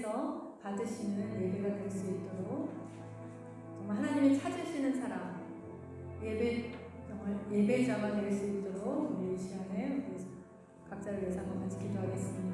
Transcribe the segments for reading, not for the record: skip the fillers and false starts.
안에서 받으시는 예배가 될 수 있도록 정말 하나님이 찾으시는 사람, 정말 예배자가 될 수 있도록 우리 이 시간에 우리 각자를 위해서 한번 같이 기도하겠습니다.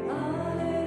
할렐루야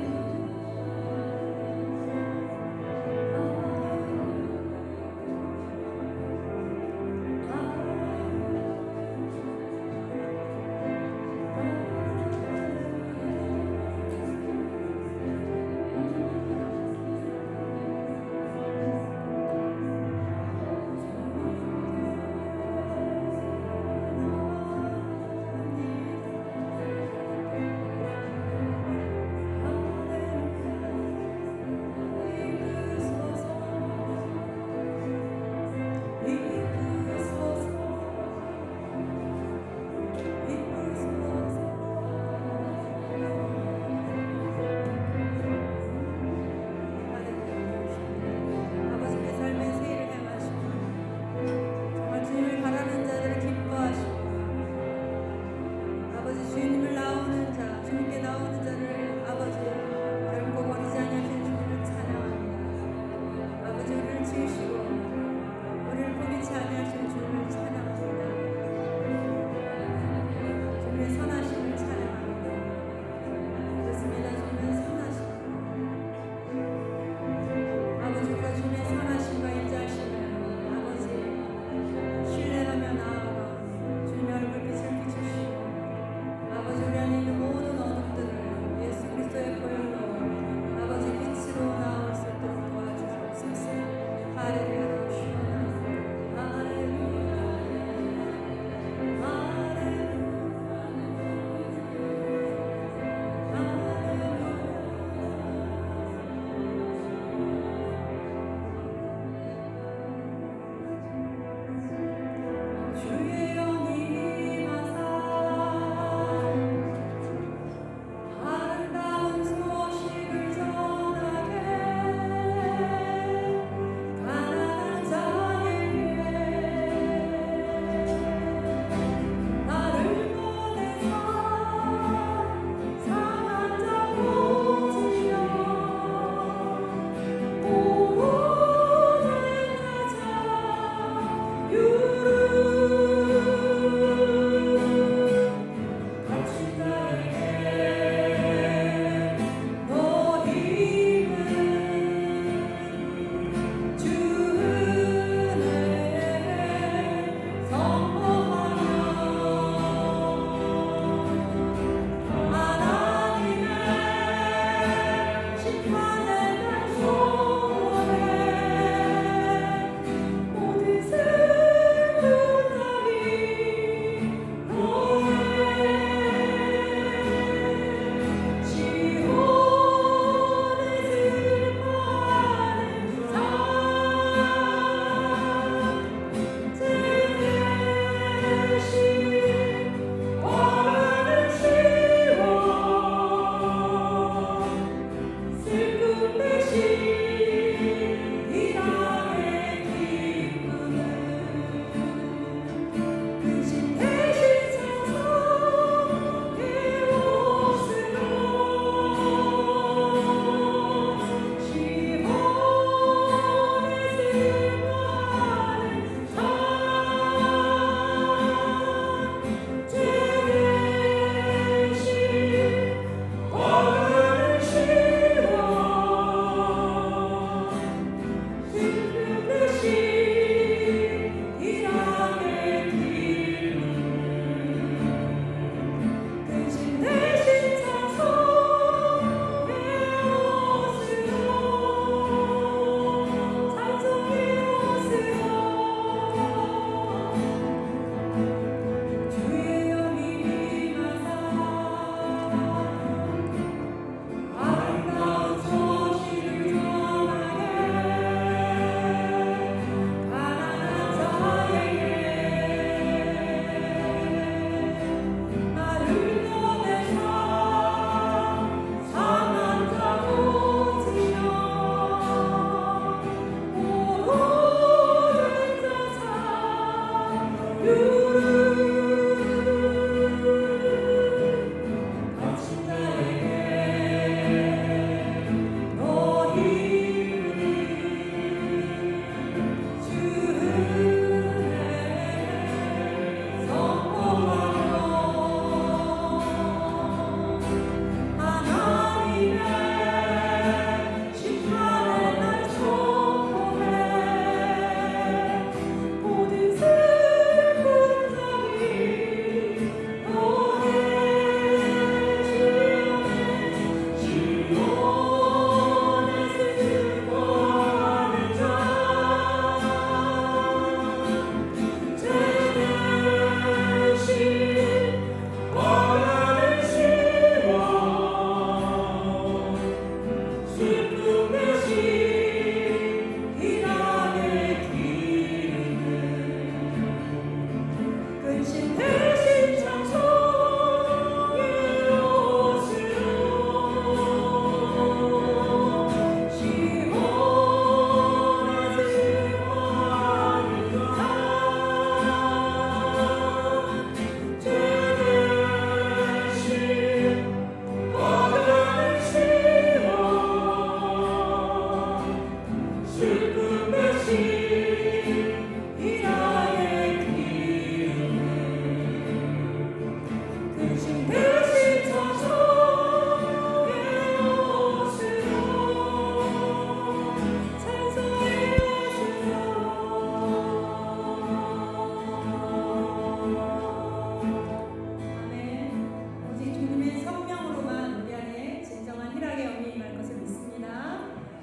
생각에 영이 임할 것을 믿습니다.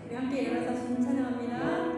우리 함께 일어나서 주님 찬양합니다.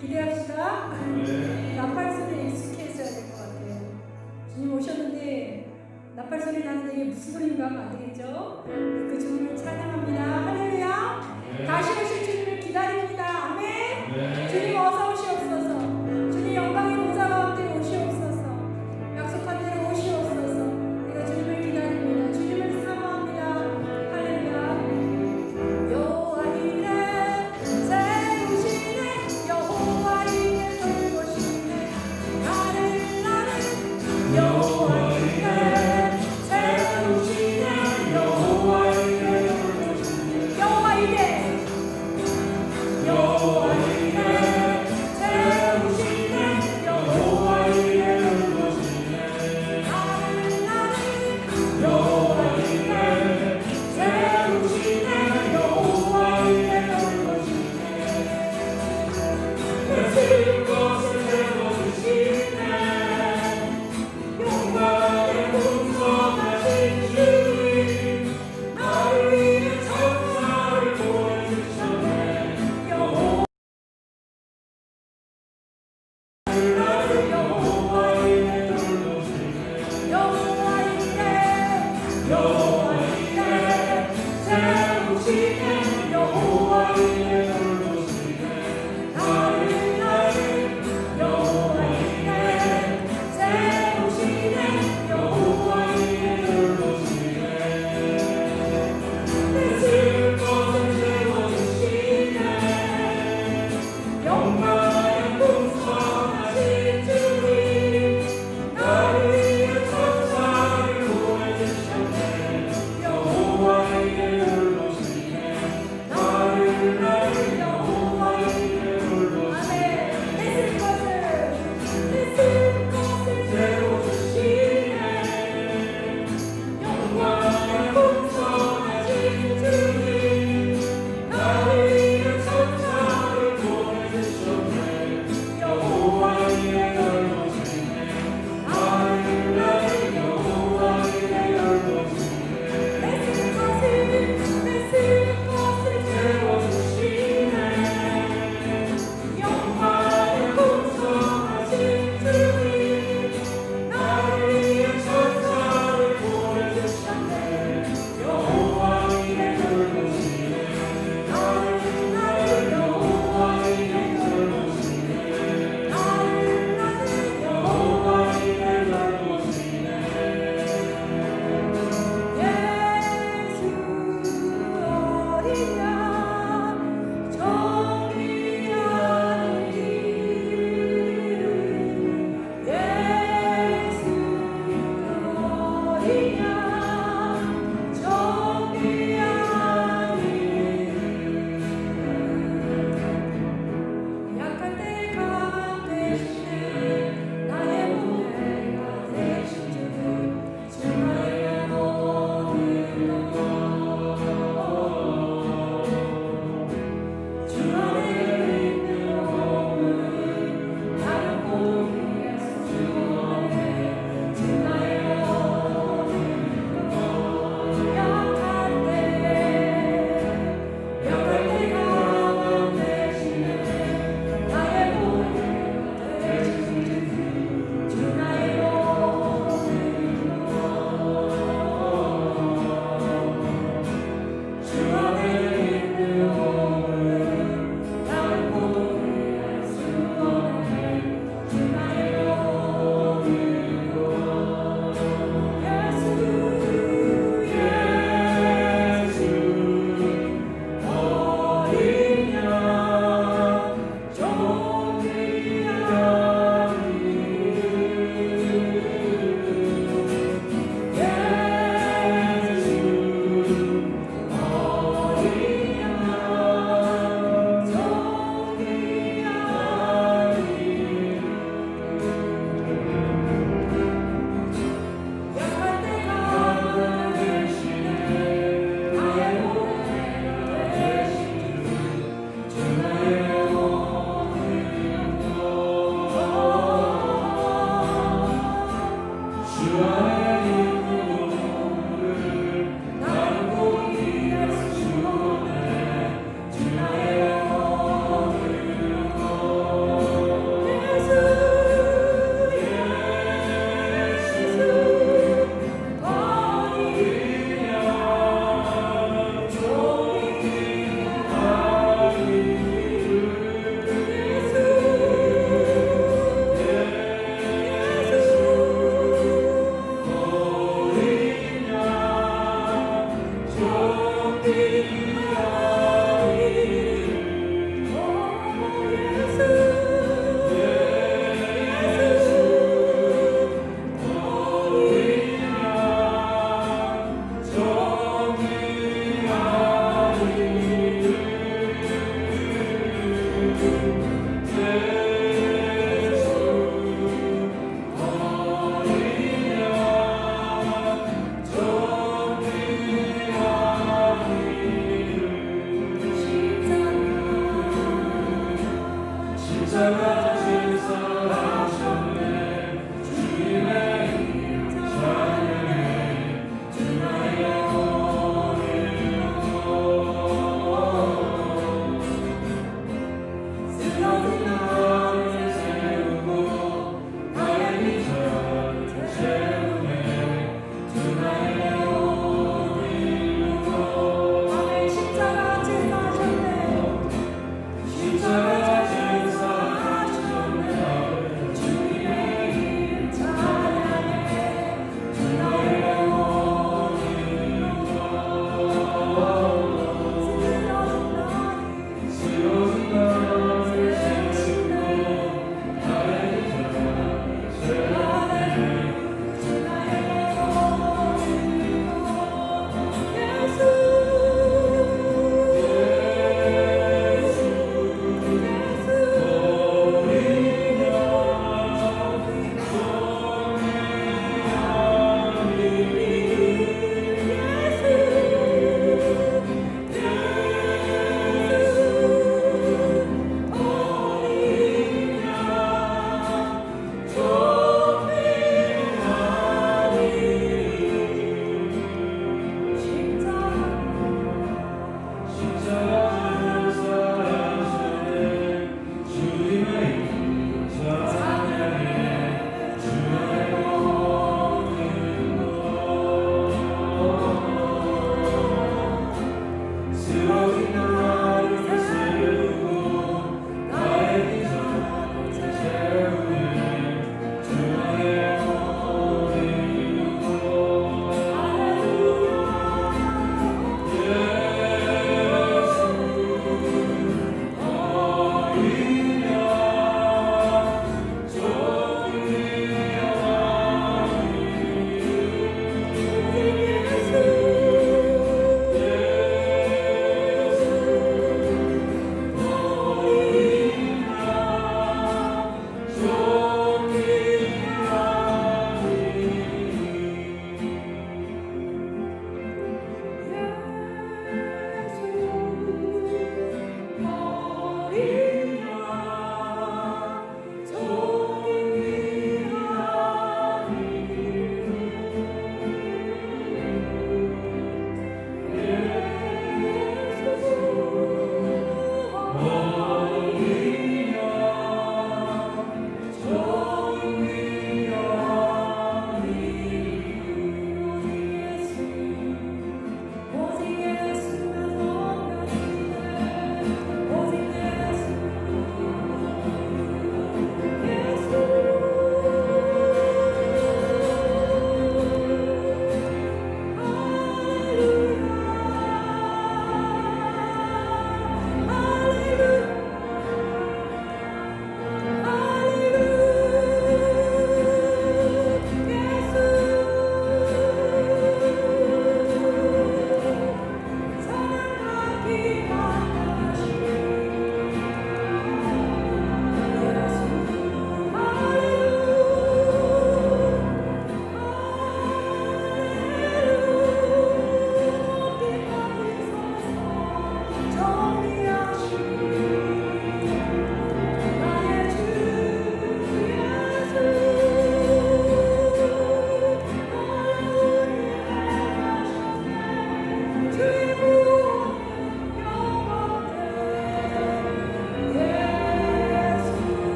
기대합시다. 나팔 소리에 익숙해져야 될 것 같아요. 주님 오셨는데 나팔 소리 나는데 이게 무슨 소리인가 하면 안 되겠죠? 그 주님을 찬양합니다. 할렐루야. 다시 오실 주님을 기다립니다. 아멘. 주님 어서 오시옵소서. 주님 영광의 보좌 가운데 오시옵소서. 약속한 대로 오시옵소서. 우리가 주님을 기다립니다. 주님을 사모합니다. 할렐루야. 여호와 이레 세우시네. 여호와 이레 돌보시네. 나를 여호와 이레 세우시네. 여호와 이레 돌보시네. 여호와 이레 여호와 이레 세우시네 여호와 이레 부르시네 나를 여호와 이레 세우시네 여호와 이레 부르시네 내 슬픔을 채워주시네 영광의 풍성하신 주님 나를 위해 천사를 보내주셨네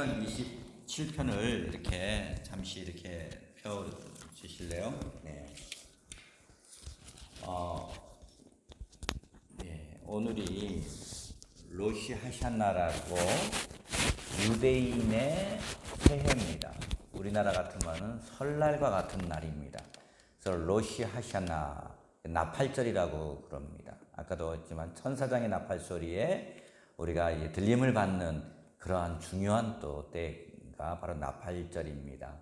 시편 27편을 이렇게 잠시 이렇게 펴 주실래요? 네. 네. 오늘이 로시 하샤나라고 유대인의 새해입니다. 우리나라 같으면은 설날과 같은 날입니다. 그래서 로시 하샤나 나팔절이라고 그럽니다. 아까도 했지만 천사장의 나팔 소리에 우리가 들림을 받는 그러한 중요한 또 때가 바로 나팔절입니다.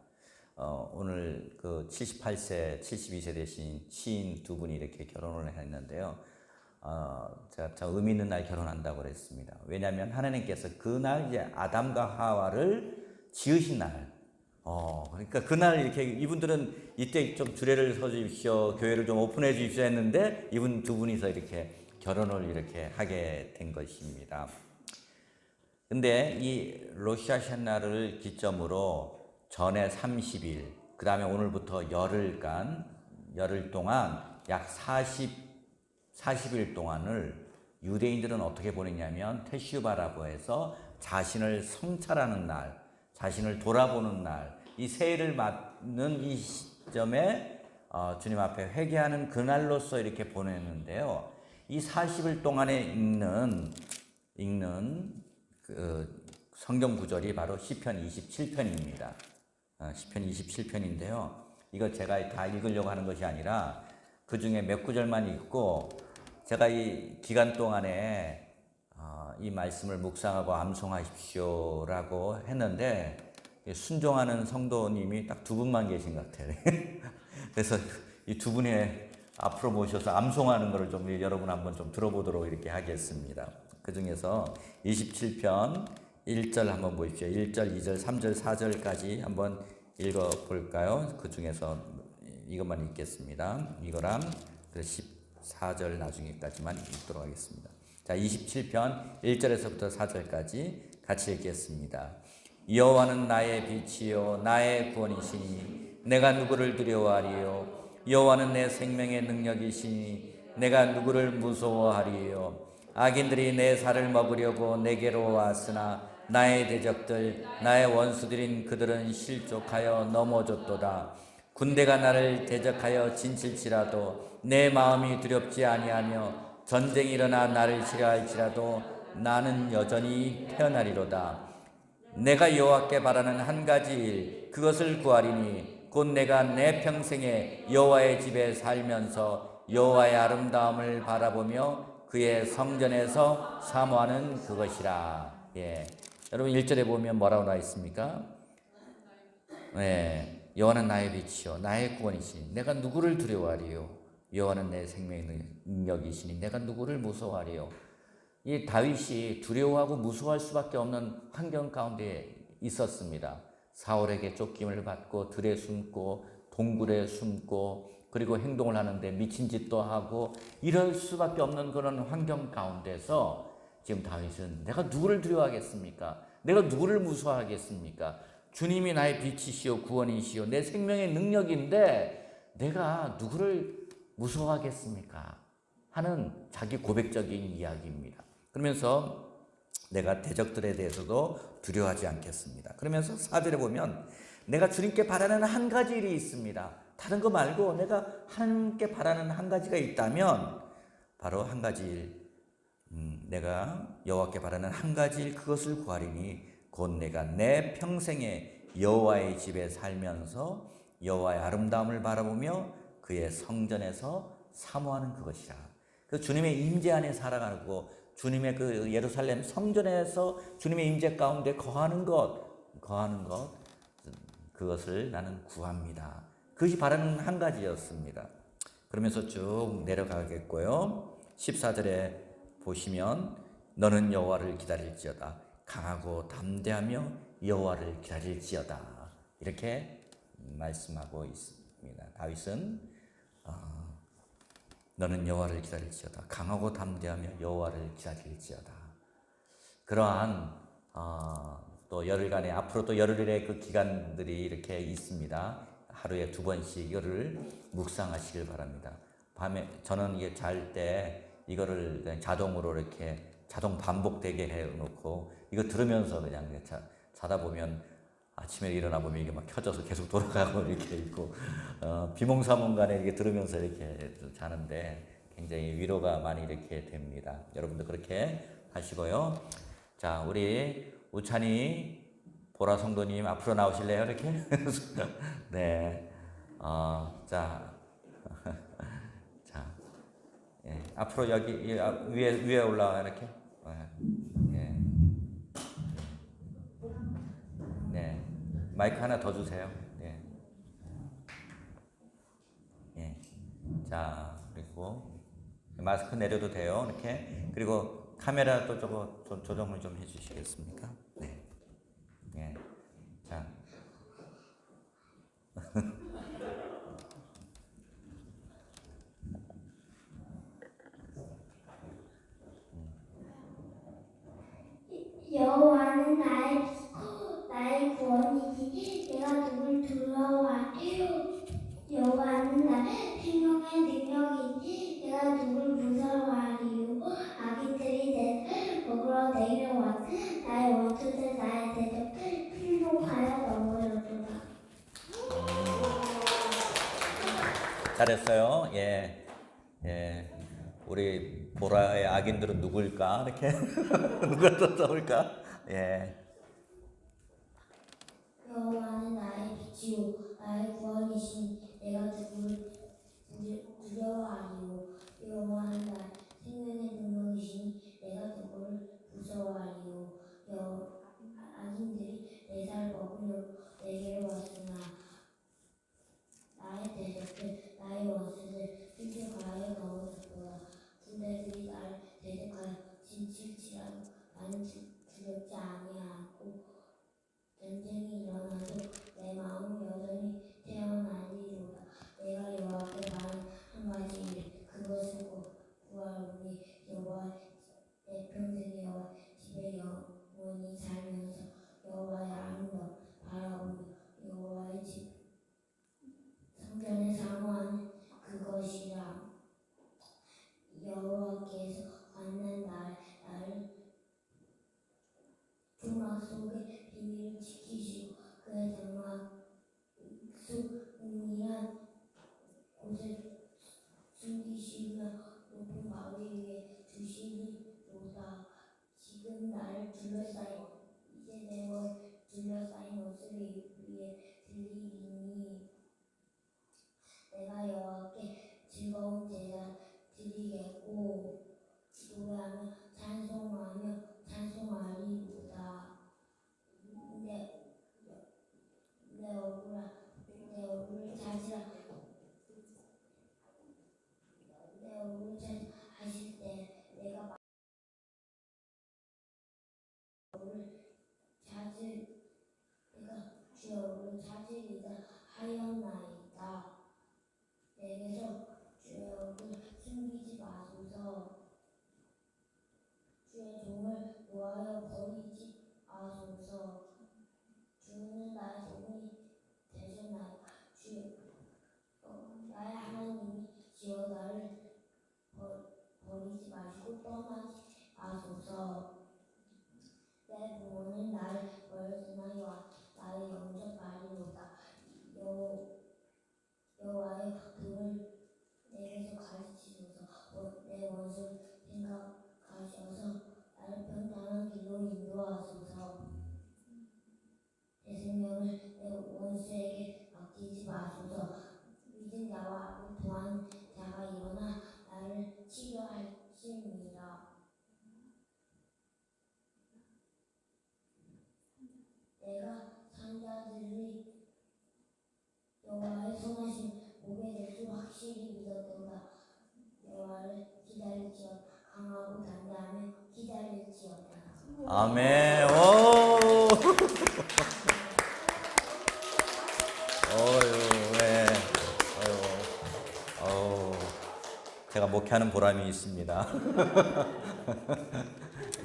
오늘 그 78세, 72세 되신 시인 두 분이 이렇게 결혼을 했는데요. 제가 참 의미 있는 날 결혼한다고 그랬습니다. 왜냐하면 하나님께서 그날 이제 아담과 하와를 지으신 날, 그러니까 그날 이렇게 이분들은 이때 좀 주례를 서 주십시오, 교회를 좀 오픈해 주십시오 했는데 이분 두 분이서 이렇게 결혼을 이렇게 하게 된 것입니다. 근데 이 로시 하샤나를 기점으로 전에 30일, 그 다음에 오늘부터 열흘 동안 약 40일 동안을 유대인들은 어떻게 보냈냐면 테슈바라고 해서 자신을 성찰하는 날, 자신을 돌아보는 날, 이 새해를 맞는 이 시점에 주님 앞에 회개하는 그날로서 이렇게 보냈는데요. 이 40일 동안에 읽는 그 성경 구절이 바로 시편 27편입니다. 시편 27편인데요. 이거 제가 다 읽으려고 하는 것이 아니라 그 중에 몇 구절만 읽고 제가 이 기간 동안에 이 말씀을 묵상하고 암송하십시오라고 했는데 순종하는 성도님이 딱 두 분만 계신 것 같아요. 그래서 이 두 분의 앞으로 모셔서 암송하는 것을 좀 여러분 한번 좀 들어보도록 이렇게 하겠습니다. 그 중에서 27편 1절 한번 보십시오. 1절, 2절, 3절, 4절까지 한번 읽어볼까요? 그 중에서 이것만 읽겠습니다. 이거랑 14절 나중에까지만 읽도록 하겠습니다. 자, 27편 1절에서부터 4절까지 같이 읽겠습니다. 여호와는 나의 빛이요 나의 구원이시니 내가 누구를 두려워하리요. 여호와는 내 생명의 능력이시니 내가 누구를 무서워하리요. 악인들이 내 살을 먹으려고 내게로 왔으나 나의 대적들 나의 원수들인 그들은 실족하여 넘어졌도다. 군대가 나를 대적하여 진칠지라도 내 마음이 두렵지 아니하며 전쟁이 일어나 나를 치려할지라도 나는 여전히 태어나리로다. 내가 여호와께 바라는 한 가지 일 그것을 구하리니 곧 내가 내 평생에 여호와의 집에 살면서 여호와의 아름다움을 바라보며 그의 성전에서 사모하는 그것이라. 예. 여러분 1절에 보면 뭐라고 나와 있습니까? 네. 여호와는 나의 빛이요 나의 구원이시니 내가 누구를 두려워하리요. 여호와는 내 생명의 능력이시니 내가 누구를 무서워하리요. 이 다윗이 두려워하고 무서워할 수밖에 없는 환경 가운데 있었습니다. 사울에게 쫓김을 받고 들에 숨고 동굴에 숨고 그리고 행동을 하는데 미친 짓도 하고 이럴 수밖에 없는 그런 환경 가운데서 지금 다윗은 내가 누구를 두려워하겠습니까? 내가 누구를 무서워하겠습니까? 주님이 나의 빛이시오 구원이시오 내 생명의 능력인데 내가 누구를 무서워하겠습니까? 하는 자기 고백적인 이야기입니다. 그러면서 내가 대적들에 대해서도 두려워하지 않겠습니다. 그러면서 4절에 보면 내가 주님께 바라는 한 가지 일이 있습니다. 다른 거 말고 내가 하나님께 바라는 한 가지가 있다면 바로 한 가지 일, 내가 여호와께 바라는 한 가지 일 그것을 구하리니 곧 내가 내 평생에 여호와의 집에 살면서 여호와의 아름다움을 바라보며 그의 성전에서 사모하는 그것이라. 그 주님의 임재 안에 살아가고 주님의 그 예루살렘 성전에서 주님의 임재 가운데 거하는 것 그것을 나는 구합니다. 그것이 바라는 한 가지였습니다. 그러면서 쭉 내려가겠고요. 14절에 보시면 너는 여호와를 기다릴지어다 강하고 담대하며 여호와를 기다릴지어다 이렇게 말씀하고 있습니다. 다윗은 너는 여호와를 기다릴지어다 강하고 담대하며 여호와를 기다릴지어다. 그러한 또 열흘간의 앞으로 또 열흘의 그 기간들이 이렇게 있습니다. 하루에 2번씩 이거를 묵상하시길 바랍니다. 밤에 저는 이게 잘 때 이거를 그냥 자동으로 이렇게 자동 반복되게 해놓고 이거 들으면서 그냥 자다 보면 아침에 일어나 보면 이게 막 켜져서 계속 돌아가고 이렇게 있고 비몽사몽간에 이렇게 들으면서 이렇게 자는데 굉장히 위로가 많이 이렇게 됩니다. 여러분도 그렇게 하시고요. 자, 우리 우찬이 보라 성도님 앞으로 나오실래요? 이렇게 네, 자, 자, 예, 앞으로 여기 위에 올라와 이렇게. 예. 네, 마이크 하나 더 주세요. 네. 예. 자, 그리고 마스크 내려도 돼요. 이렇게. 그리고 카메라도 저거 조정을 좀 해주시겠습니까? 네. 예. 자. 여호와는 나의 구원이니 내가 누굴 두려워하리요. 여호와는 나의 생명의 능력이니 내가 누굴 무서워하리요. 악인들이 내 먹으러 내게 왔 나의 원수들 나의 대적들 필복하여 넘어졌도다. 잘했어요. 예. 예. 우리 보라의 악인들은 누굴까? 이렇게. 누가 떠올까? 예. 여호와는 나의 빛이요 나의 구원이신 내가 누구를 두려워하리요. 여호와는 나의 생명의 능력이신 내가 누구를 무서워하리요. 악인들이 내 살 먹으려 내게로 왔으나 나의 대적들 나의 원수들 흉격하여 넘어졌도다. 군대들이 나를 대적하여 진칠치라도 나는 두렵지 아니하고 전쟁이 일어나도 내 마음은 여전히 태어나리로다. 내가 여호와께 바란 한 가지 일 그것을 구하오니 여호와 내 평생 여호와 집에 영원히 살면서 여호와의 아름다움 바라보며 여호와의 집 성전에 사모하는 그것이라. 여호와께서 만난 나를 중막 속에 비밀을 지키시고 그의 장막 숲이란 곳에 숨기시며 높은 바위 위에 두시리로다. 지금 나를 둘러싸인 이제 내 머리 둘러싸인 옷을 위에 들리니 내가 여호와께 즐거운 제사 드리겠고 노래하며 찬송하리로다. 내 얼굴을 찾으라. 내 얼굴을 찾으실 때 내가 주의 얼굴을 찾으리다 하였나이다. 내게서 주의 얼굴 숨기지 마소서. 주의 종을 놓아여 버리지 마소서. 주는 나의 종이 되셨나이다. 나의 하나님이시여 나를 버리지 마시고 떠나지 마소서. 내 부모는 나를 버렸으나 나의 영접하리로다. 여호와의 불을 내게서 가르치소서. 내 원수를 생각하셔서 나를 평탄한 길로 인도하소서. 내 생명을 내 원수에게 맡기지 마소서. 믿은 자와 무도한 자가 일어나 나를 치료하심이라. 내가 산자들이 여호와의 선하신 목에 대수 확실히 믿었도다. 여호와를 기다릴지어다. 강하고 담대하며 기다릴지어다. 아멘. 오. 어유, 네. 제가 목회하는 보람이 있습니다.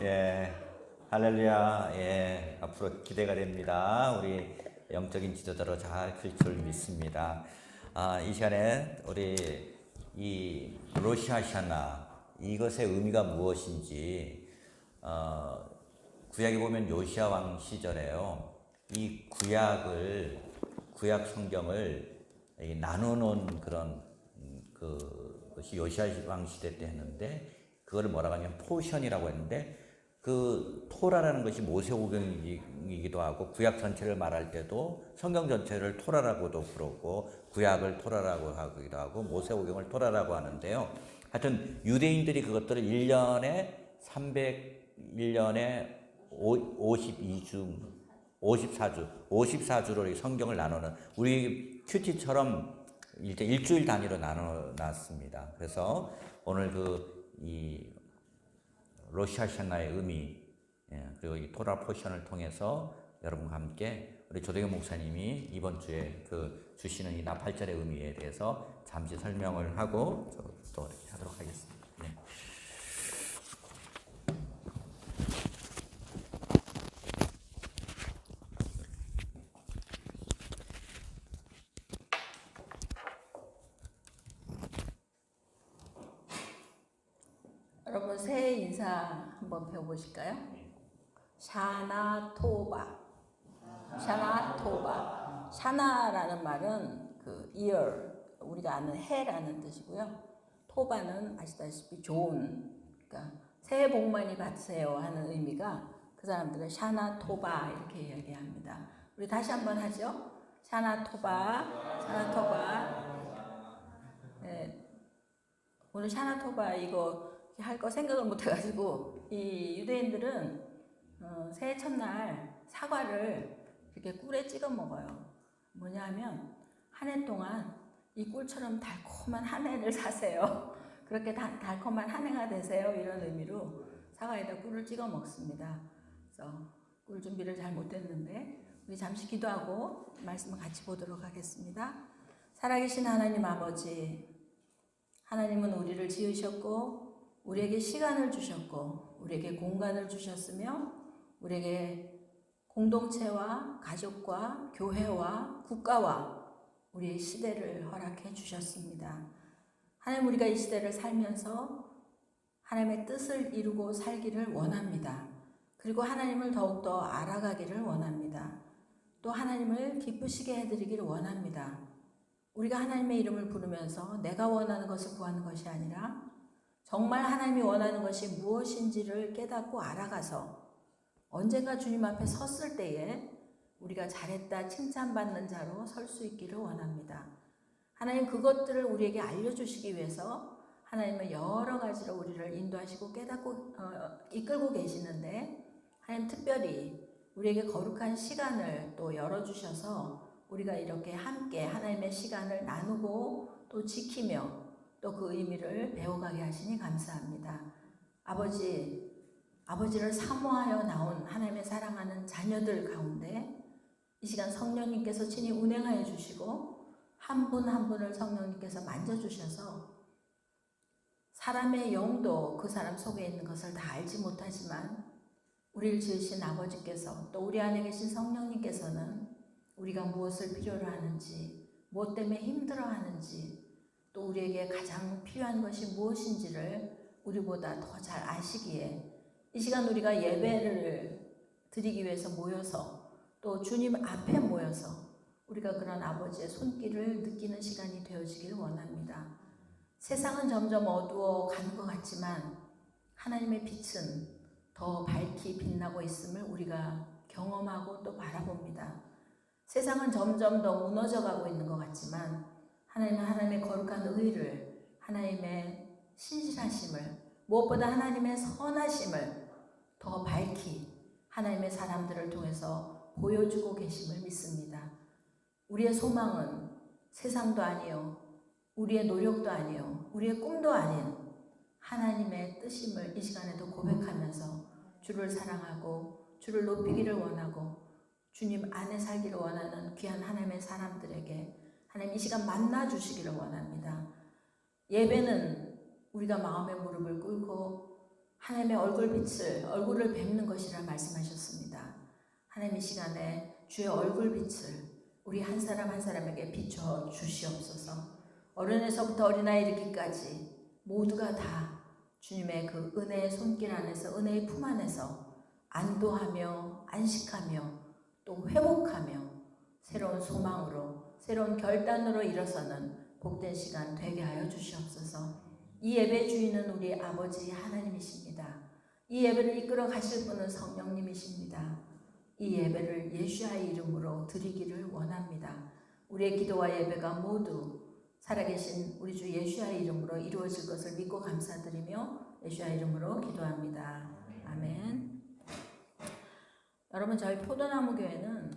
예. 할렐루야. 예. 앞으로 기대가 됩니다. 우리 영적인 지도자로 잘 클 줄 믿습니다. 이 시간에 우리 이 로샤샤나 이것의 의미가 무엇인지 구약에 보면 요시아 왕 시절에요. 이 구약 성경을 이 나누는 그런 그것이 요시야 왕 시대 때 했는데 그거를 뭐라고 하냐면 포션이라고 했는데 그 토라라는 것이 모세오경이기도 하고 구약 전체를 말할 때도 성경 전체를 토라라고도 부르고 구약을 토라라고 하기도 하고 모세오경을 토라라고 하는데요. 하여튼 유대인들이 그것들을 1년에 54주로 성경을 나누는 우리 큐티처럼 이제 일주일 단위로 나눠놨습니다. 그래서 오늘 이 로시 하샤나의 의미, 그리고 이 토라 포션을 통해서 여러분과 함께 우리 조대경 목사님이 이번 주에 주시는 이 나팔절의 의미에 대해서 잠시 설명을 하고 또 이렇게 하도록 하겠습니다. 네. 여러분 새해 인사 한번 배워보실까요? 샤나토바. 샤나토바. 샤나라는 말은 year, 우리가 아는 해라는 뜻이고요. 토바는 아시다시피 좋은, 그러니까 새해 복 많이 받으세요 하는 의미가 그 사람들은 샤나토바 이렇게 이야기합니다. 우리 다시 한번 하죠. 샤나토바, 샤나토바. 네. 오늘 샤나토바 이거 할 거 생각을 못 해가지고 이 유대인들은 새해 첫날 사과를 이렇게 꿀에 찍어 먹어요. 뭐냐면 한 해 동안 이 꿀처럼 달콤한 한 해를 사세요. 그렇게 달콤한 한 해가 되세요. 이런 의미로 사과에다 꿀을 찍어 먹습니다. 그래서 꿀 준비를 잘 못했는데 우리 잠시 기도하고 말씀을 같이 보도록 하겠습니다. 살아계신 하나님 아버지, 하나님은 우리를 지으셨고 우리에게 시간을 주셨고 우리에게 공간을 주셨으며 우리에게 공동체와 가족과 교회와 국가와 우리의 시대를 허락해 주셨습니다. 하나님, 우리가 이 시대를 살면서 하나님의 뜻을 이루고 살기를 원합니다. 그리고 하나님을 더욱더 알아가기를 원합니다. 또 하나님을 기쁘시게 해드리기를 원합니다. 우리가 하나님의 이름을 부르면서 내가 원하는 것을 구하는 것이 아니라 정말 하나님이 원하는 것이 무엇인지를 깨닫고 알아가서 언젠가 주님 앞에 섰을 때에 우리가 잘했다 칭찬받는 자로 설 수 있기를 원합니다. 하나님, 그것들을 우리에게 알려주시기 위해서 하나님은 여러 가지로 우리를 인도하시고 깨닫고 이끌고 계시는데, 하나님 특별히 우리에게 거룩한 시간을 또 열어주셔서 우리가 이렇게 함께 하나님의 시간을 나누고 또 지키며 또 그 의미를 배워가게 하시니 감사합니다. 아버지를 사모하여 나온 하나님의 사랑하는 자녀들 가운데 이 시간 성령님께서 친히 운행하여 주시고 한 분 한 분을 성령님께서 만져주셔서 사람의 영도 그 사람 속에 있는 것을 다 알지 못하지만 우리를 지으신 아버지께서 또 우리 안에 계신 성령님께서는 우리가 무엇을 필요로 하는지, 무엇 때문에 힘들어하는지, 또 우리에게 가장 필요한 것이 무엇인지를 우리보다 더 잘 아시기에 이 시간 우리가 예배를 드리기 위해서 모여서 또 주님 앞에 모여서 우리가 그런 아버지의 손길을 느끼는 시간이 되어지기를 원합니다. 세상은 점점 어두워 가는 것 같지만 하나님의 빛은 더 밝이 빛나고 있음을 우리가 경험하고 또 바라봅니다. 세상은 점점 더 무너져 가고 있는 것 같지만 하나님은 하나님의 거룩한 의를, 하나님의 신실하심을, 무엇보다 하나님의 선하심을 더 밝히 하나님의 사람들을 통해서 보여주고 계심을 믿습니다. 우리의 소망은 세상도 아니요, 우리의 노력도 아니요, 우리의 꿈도 아닌 하나님의 뜻임을 이 시간에도 고백하면서 주를 사랑하고 주를 높이기를 원하고 주님 안에 살기를 원하는 귀한 하나님의 사람들에게 하나님 이 시간 만나 주시기를 원합니다. 예배는 우리가 마음의 무릎을 꿇고 하나님의 얼굴을 뵙는 것이라 말씀하셨습니다. 하나님 이 시간에 주의 얼굴빛을 우리 한 사람 한 사람에게 비춰 주시옵소서. 어른에서부터 어린아이 이르기까지 모두가 다 주님의 그 은혜의 손길 안에서, 은혜의 품 안에서 안도하며 안식하며 또 회복하며 새로운 소망으로 새로운 결단으로 일어서는 복된 시간 되게 하여 주시옵소서. 이 예배 주인은 우리 아버지 하나님이십니다. 이 예배를 이끌어 가실 분은 성령님이십니다. 이 예배를 예수의 이름으로 드리기를 원합니다. 우리의 기도와 예배가 모두 살아계신 우리 주 예수의 이름으로 이루어질 것을 믿고 감사드리며 예수의 이름으로 기도합니다. 아멘. 여러분, 저희 포도나무 교회는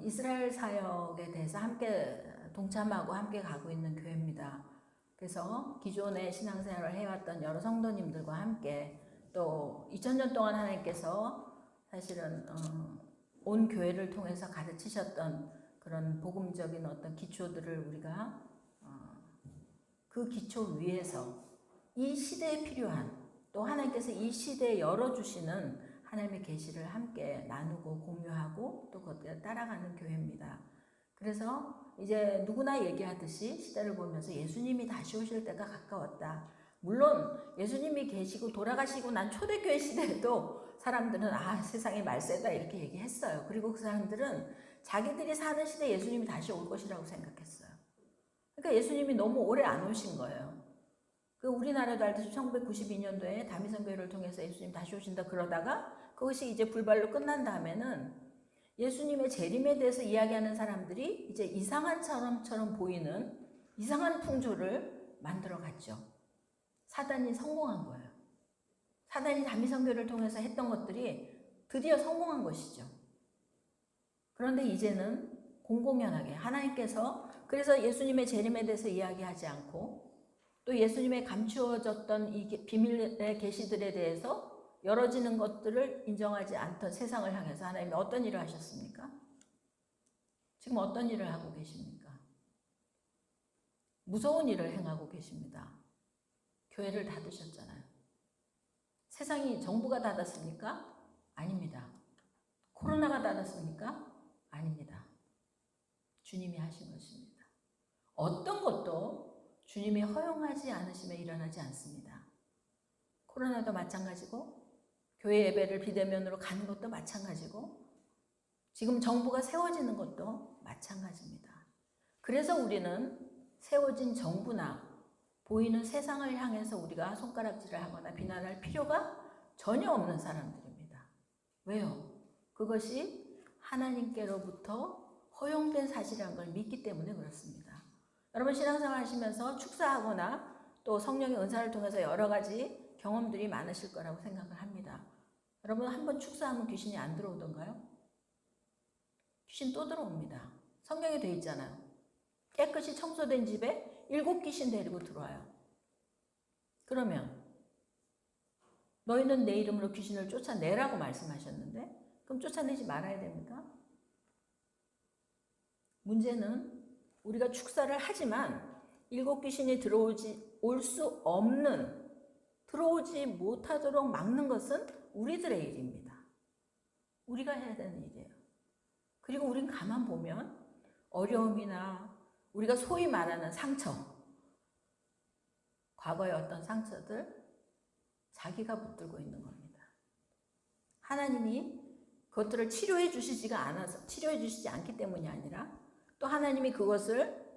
이스라엘 사역에 대해서 함께 동참하고 함께 가고 있는 교회입니다. 그래서 기존에 신앙생활을 해왔던 여러 성도님들과 함께 또 2000년 동안 하나님께서 사실은 온 교회를 통해서 가르치셨던 그런 복음적인 어떤 기초들을 우리가 그 기초 위에서 이 시대에 필요한 또 하나님께서 이 시대에 열어주시는 하나님의 계시를 함께 나누고 공유하고 또 그것을 따라가는 교회입니다. 그래서 이제 누구나 얘기하듯이 시대를 보면서 예수님이 다시 오실 때가 가까웠다. 물론 예수님이 계시고 돌아가시고 난 초대교회 시대에도 사람들은 세상이 말세다 이렇게 얘기했어요. 그리고 그 사람들은 자기들이 사는 시대에 예수님이 다시 올 것이라고 생각했어요. 그러니까 예수님이 너무 오래 안 오신 거예요. 그 우리나라도 알듯이 1992년도에 다미성교회를 통해서 예수님 다시 오신다 그러다가 그것이 이제 불발로 끝난 다음에는 예수님의 재림에 대해서 이야기하는 사람들이 이제 이상한 사람처럼 보이는 이상한 풍조를 만들어 갔죠. 사단이 성공한 거예요. 사단이 다미성교회를 통해서 했던 것들이 드디어 성공한 것이죠. 그런데 이제는 공공연하게 하나님께서 그래서 예수님의 재림에 대해서 이야기하지 않고 또 예수님의 감추어졌던 이 비밀의 계시들에 대해서 열어지는 것들을 인정하지 않던 세상을 향해서 하나님이 어떤 일을 하셨습니까? 지금 어떤 일을 하고 계십니까? 무서운 일을 행하고 계십니다. 교회를 닫으셨잖아요. 세상이 정부가 닫았습니까? 아닙니다. 코로나가 닫았습니까? 아닙니다. 주님이 하신 것입니다. 어떤 것도 주님이 허용하지 않으시면 일어나지 않습니다. 코로나도 마찬가지고 교회 예배를 비대면으로 가는 것도 마찬가지고 지금 정부가 세워지는 것도 마찬가지입니다. 그래서 우리는 세워진 정부나 보이는 세상을 향해서 우리가 손가락질을 하거나 비난할 필요가 전혀 없는 사람들입니다. 왜요? 그것이 하나님께로부터 허용된 사실이라는 걸 믿기 때문에 그렇습니다. 여러분 신앙생활 하시면서 축사하거나 또 성령의 은사를 통해서 여러 가지 경험들이 많으실 거라고 생각을 합니다. 여러분 한번 축사하면 귀신이 안 들어오던가요? 귀신 또 들어옵니다. 성경에 되어 있잖아요. 깨끗이 청소된 집에 7 귀신 데리고 들어와요. 그러면 너희는 내 이름으로 귀신을 쫓아내라고 말씀하셨는데 그럼 쫓아내지 말아야 됩니까? 문제는 우리가 축사를 하지만 7 귀신이 올 수 없는 들어오지 못하도록 막는 것은 우리들의 일입니다. 우리가 해야 되는 일이에요. 그리고 우린 가만 보면 어려움이나 우리가 소위 말하는 상처, 과거의 어떤 상처들 자기가 붙들고 있는 겁니다. 하나님이 그것들을 치료해 주시지가 않아서 치료해 주시지 않기 때문이 아니라 또 하나님이 그것을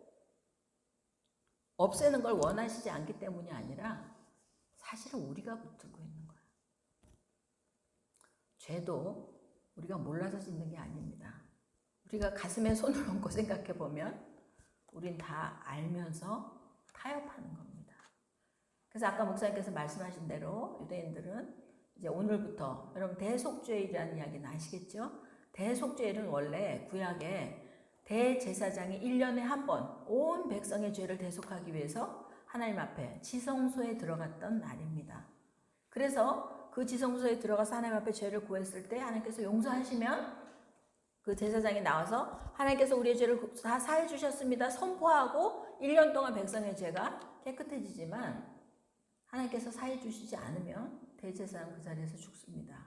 없애는 걸 원하시지 않기 때문이 아니라 사실은 우리가 붙들고 있는 거예요. 죄도 우리가 몰라서 짓는 게 아닙니다. 우리가 가슴에 손을 얹고 생각해 보면 우린 다 알면서 타협하는 겁니다. 그래서 아까 목사님께서 말씀하신 대로 유대인들은 이제 오늘부터 여러분 대속죄일이라는 이야기는 아시겠죠? 대속죄일은 원래 구약에 대제사장이 1년에 한 번 온 백성의 죄를 대속하기 위해서 하나님 앞에 지성소에 들어갔던 날입니다. 그래서 그 지성소에 들어가서 하나님 앞에 죄를 구했을 때 하나님께서 용서하시면 그 제사장이 나와서 하나님께서 우리의 죄를 다 사해 주셨습니다. 선포하고 1년 동안 백성의 죄가 깨끗해지지만 하나님께서 사해 주시지 않으면 대제사장 그 자리에서 죽습니다.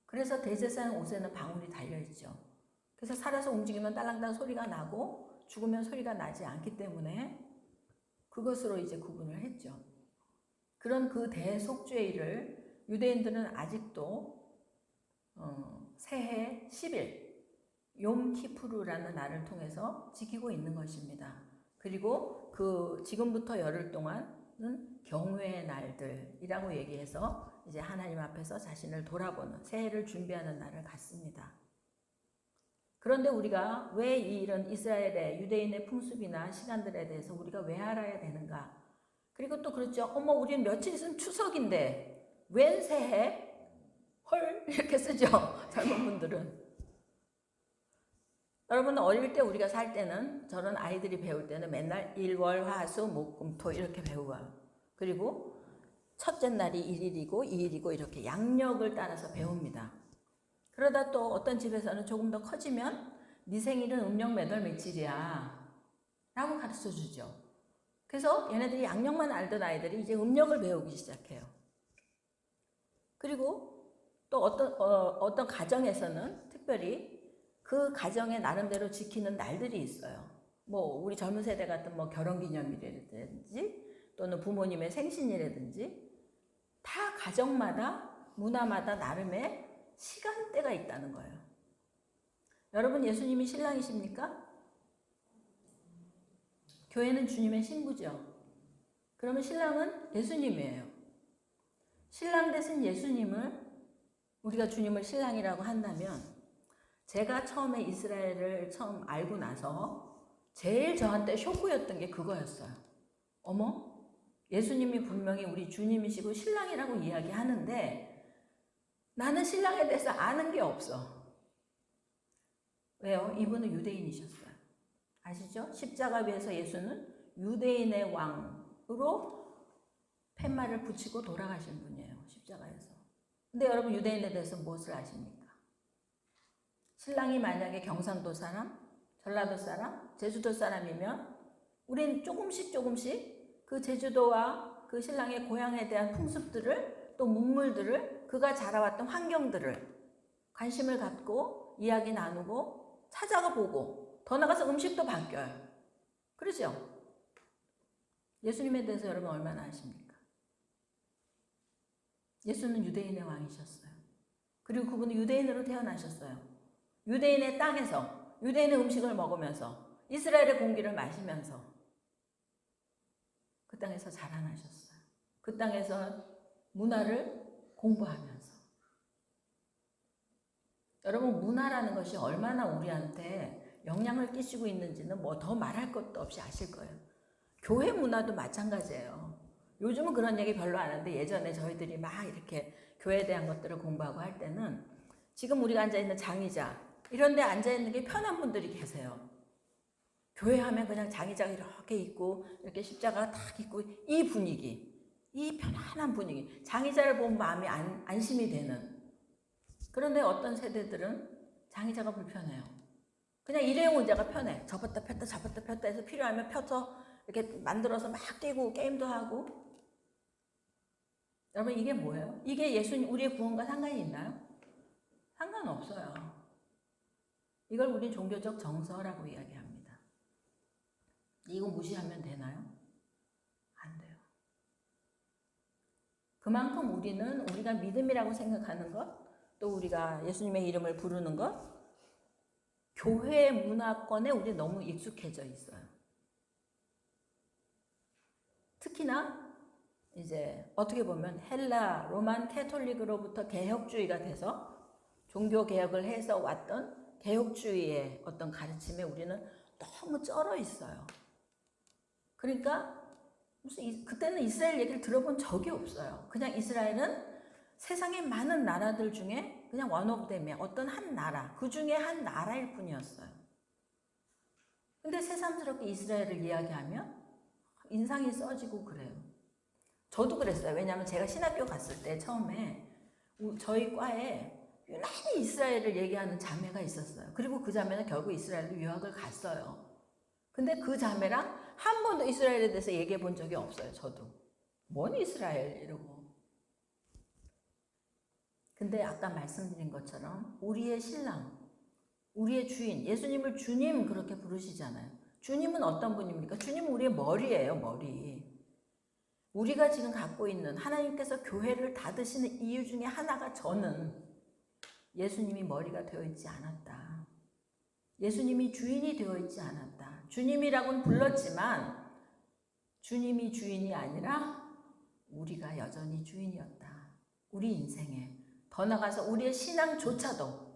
그래서 대제사장 옷에는 방울이 달려있죠. 그래서 살아서 움직이면 딸랑딸랑 소리가 나고 죽으면 소리가 나지 않기 때문에 그것으로 이제 구분을 했죠. 그런 그 대속죄일을 유대인들은 아직도 새해 10일 욤키푸르라는 날을 통해서 지키고 있는 것입니다. 그리고 지금부터 열흘 동안은 경외의 날들이라고 얘기해서 이제 하나님 앞에서 자신을 돌아보는 새해를 준비하는 날을 갖습니다. 그런데 우리가 왜 이런 이스라엘의 유대인의 풍습이나 시간들에 대해서 우리가 왜 알아야 되는가? 그리고 또 그렇죠. 우린 며칠 있으면 추석인데 웬 새해? 헐 이렇게 쓰죠. 젊은 분들은. 여러분 어릴 때 우리가 살 때는 저런 아이들이 배울 때는 맨날 일월화수목금토 이렇게 배워요. 그리고 첫째 날이 1일이고 2일이고 이렇게 양력을 따라서 배웁니다. 그러다 또 어떤 집에서는 조금 더 커지면 네 생일은 음력 몇 월 며칠이야 라고 가르쳐 주죠. 그래서 얘네들이 양력만 알던 아이들이 이제 음력을 배우기 시작해요. 그리고 또 어떤 가정에서는 특별히 그 가정의 나름대로 지키는 날들이 있어요. 우리 젊은 세대 같은 결혼기념일이라든지 또는 부모님의 생신이라든지 다 가정마다 문화마다 나름의 시간대가 있다는 거예요. 여러분 예수님이 신랑이십니까? 교회는 주님의 신부죠. 그러면 신랑은 예수님이에요. 신랑 대신 예수님을 우리가 주님을 신랑이라고 한다면 제가 처음에 이스라엘을 처음 알고 나서 제일 저한테 쇼크였던 게 그거였어요. 어머? 예수님이 분명히 우리 주님이시고 신랑이라고 이야기하는데 나는 신랑에 대해서 아는 게 없어. 왜요? 이분은 유대인이셨어요. 아시죠? 십자가 위에서 예수는 유대인의 왕으로 팻말을 붙이고 돌아가신 분이에요. 십자가에서. 근데 여러분 유대인에 대해서 무엇을 아십니까? 신랑이 만약에 경상도 사람, 전라도 사람, 제주도 사람이면 우린 조금씩 그 제주도와 그 신랑의 고향에 대한 풍습들을 또 문물들을 그가 자라왔던 환경들을 관심을 갖고 이야기 나누고 찾아가 보고 더 나가서 음식도 바뀌어요. 그러죠? 예수님에 대해서 여러분 얼마나 아십니까? 예수는 유대인의 왕이셨어요. 그리고 그분은 유대인으로 태어나셨어요. 유대인의 땅에서 유대인의 음식을 먹으면서 이스라엘의 공기를 마시면서 그 땅에서 자라나셨어요. 그 땅에서 문화를 공부하면서. 여러분 문화라는 것이 얼마나 우리한테 영향을 끼치고 있는지는 더 말할 것도 없이 아실 거예요. 교회 문화도 마찬가지예요. 요즘은 그런 얘기 별로 안 하는데 예전에 저희들이 막 이렇게 교회에 대한 것들을 공부하고 할 때는 지금 우리가 앉아있는 장의자 이런 데 앉아있는 게 편한 분들이 계세요. 교회 하면 그냥 장의자가 이렇게 있고 이렇게 십자가가 탁 있고 이 분위기, 이 편안한 분위기, 장의자를 보면 마음이 안심이 되는. 그런데 어떤 세대들은 장의자가 불편해요. 그냥 일회용 의자가 편해. 접었다 폈다 해서 필요하면 펴서 이렇게 만들어서 막 뛰고 게임도 하고. 여러분 이게 뭐예요? 이게 예수님 우리의 구원과 상관이 있나요? 상관없어요. 이걸 우린 종교적 정서라고 이야기합니다. 이거 무시하면 되나요? 안 돼요. 그만큼 우리가 믿음이라고 생각하는 것, 또 우리가 예수님의 이름을 부르는 것, 교회 문화권에 우리 너무 익숙해져 있어요. 특히나 이제 어떻게 보면 헬라 로만 캐톨릭으로부터 개혁주의가 돼서 종교 개혁을 해서 왔던 개혁주의의 어떤 가르침에 우리는 너무 쩔어 있어요. 그러니까 그때는 이스라엘 얘기를 들어본 적이 없어요. 그냥 이스라엘은 세상의 많은 나라들 중에 그냥 원오브댐이야. 어떤 한 나라, 그 중에 한 나라일 뿐이었어요. 근데 새삼스럽게 이스라엘을 이야기하면 인상이 써지고 그래요. 저도 그랬어요. 왜냐하면 제가 신학교 갔을 때 처음에 저희 과에 유난히 이스라엘을 얘기하는 자매가 있었어요. 그리고 그 자매는 결국 이스라엘로 유학을 갔어요. 근데 그 자매랑 한 번도 이스라엘에 대해서 얘기해 본 적이 없어요. 저도. 뭔 이스라엘 이러고. 근데 아까 말씀드린 것처럼 우리의 신랑, 우리의 주인, 예수님을 주님 그렇게 부르시잖아요. 주님은 어떤 분입니까? 주님은 우리의 머리예요, 머리. 우리가 지금 갖고 있는 하나님께서 교회를 닫으시는 이유 중에 하나가 저는 예수님이 머리가 되어 있지 않았다. 예수님이 주인이 되어 있지 않았다. 주님이라고는 불렀지만 주님이 주인이 아니라 우리가 여전히 주인이었다. 우리 인생에. 더 나아가서 우리의 신앙조차도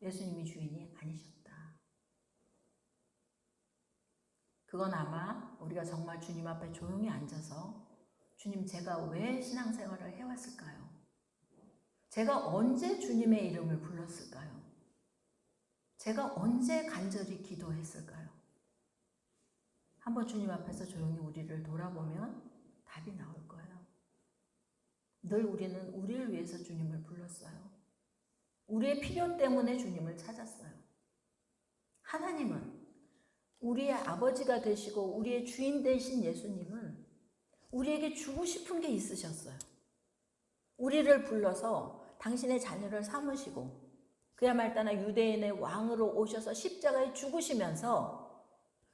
예수님이 주인이 아니셨다. 그건 아마 우리가 정말 주님 앞에 조용히 앉아서 주님, 제가 왜 신앙생활을 해왔을까요? 제가 언제 주님의 이름을 불렀을까요? 제가 언제 간절히 기도했을까요? 한번 주님 앞에서 조용히 우리를 돌아보면 답이 나올 거예요. 늘 우리는 우리를 위해서 주님을 불렀어요. 우리의 필요 때문에 주님을 찾았어요. 하나님은 우리의 아버지가 되시고 우리의 주인 되신 예수님은 우리에게 주고 싶은 게 있으셨어요. 우리를 불러서 당신의 자녀를 삼으시고 그야말따나 유대인의 왕으로 오셔서 십자가에 죽으시면서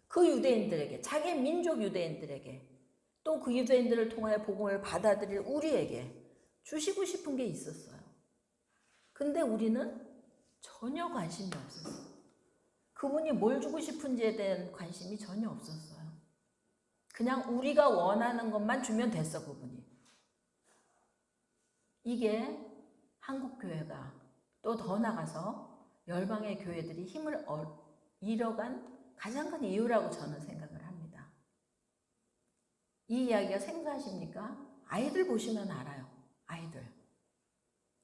그 유대인들에게, 자기 민족 유대인들에게, 또 그 유대인들을 통하여 복음을 받아들일 우리에게 주시고 싶은 게 있었어요. 근데 우리는 전혀 관심이 없었어요. 그분이 뭘 주고 싶은지에 대한 관심이 전혀 없었어요. 그냥 우리가 원하는 것만 주면 됐어, 그분이. 이게 한국교회가 또 더 나가서 열방의 교회들이 힘을 잃어간 가장 큰 이유라고 저는 생각을 합니다. 이 이야기가 생소하십니까? 아이들 보시면 알아요.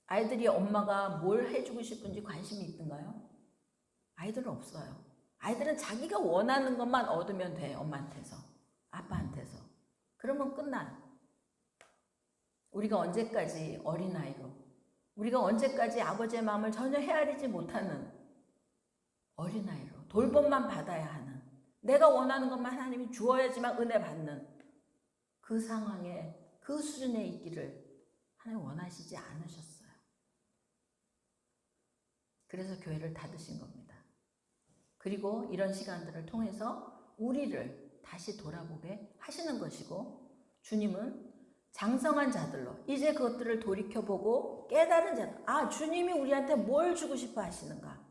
아이들이 엄마가 뭘 해주고 싶은지 관심이 있던가요? 아이들은 없어요. 아이들은 자기가 원하는 것만 얻으면 돼. 엄마한테서, 아빠한테서. 그러면 끝나요. 우리가 언제까지 어린아이로, 우리가 언제까지 아버지의 마음을 전혀 헤아리지 못하는 어린아이로 돌봄만 받아야 하는, 내가 원하는 것만 하나님이 주어야지만 은혜 받는 그 상황에, 그 수준에 있기를 하나님 원하시지 않으셨어요. 그래서 교회를 닫으신 겁니다. 그리고 이런 시간들을 통해서 우리를 다시 돌아보게 하시는 것이고, 주님은 장성한 자들로 이제 그것들을 돌이켜보고 깨달은 자들, 주님이 우리한테 뭘 주고 싶어 하시는가?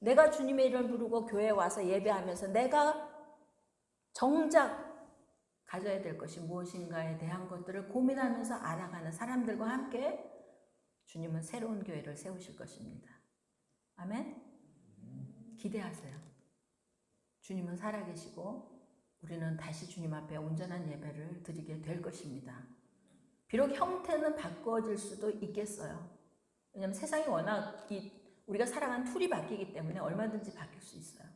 내가 주님의 이름을 부르고 교회에 와서 예배하면서 내가 정작 가져야 될 것이 무엇인가에 대한 것들을 고민하면서 알아가는 사람들과 함께 주님은 새로운 교회를 세우실 것입니다. 아멘? 기대하세요. 주님은 살아계시고 우리는 다시 주님 앞에 온전한 예배를 드리게 될 것입니다. 비록 형태는 바꿔질 수도 있겠어요. 왜냐하면 세상이 워낙 우리가 살아가는 툴이 바뀌기 때문에 얼마든지 바뀔 수 있어요.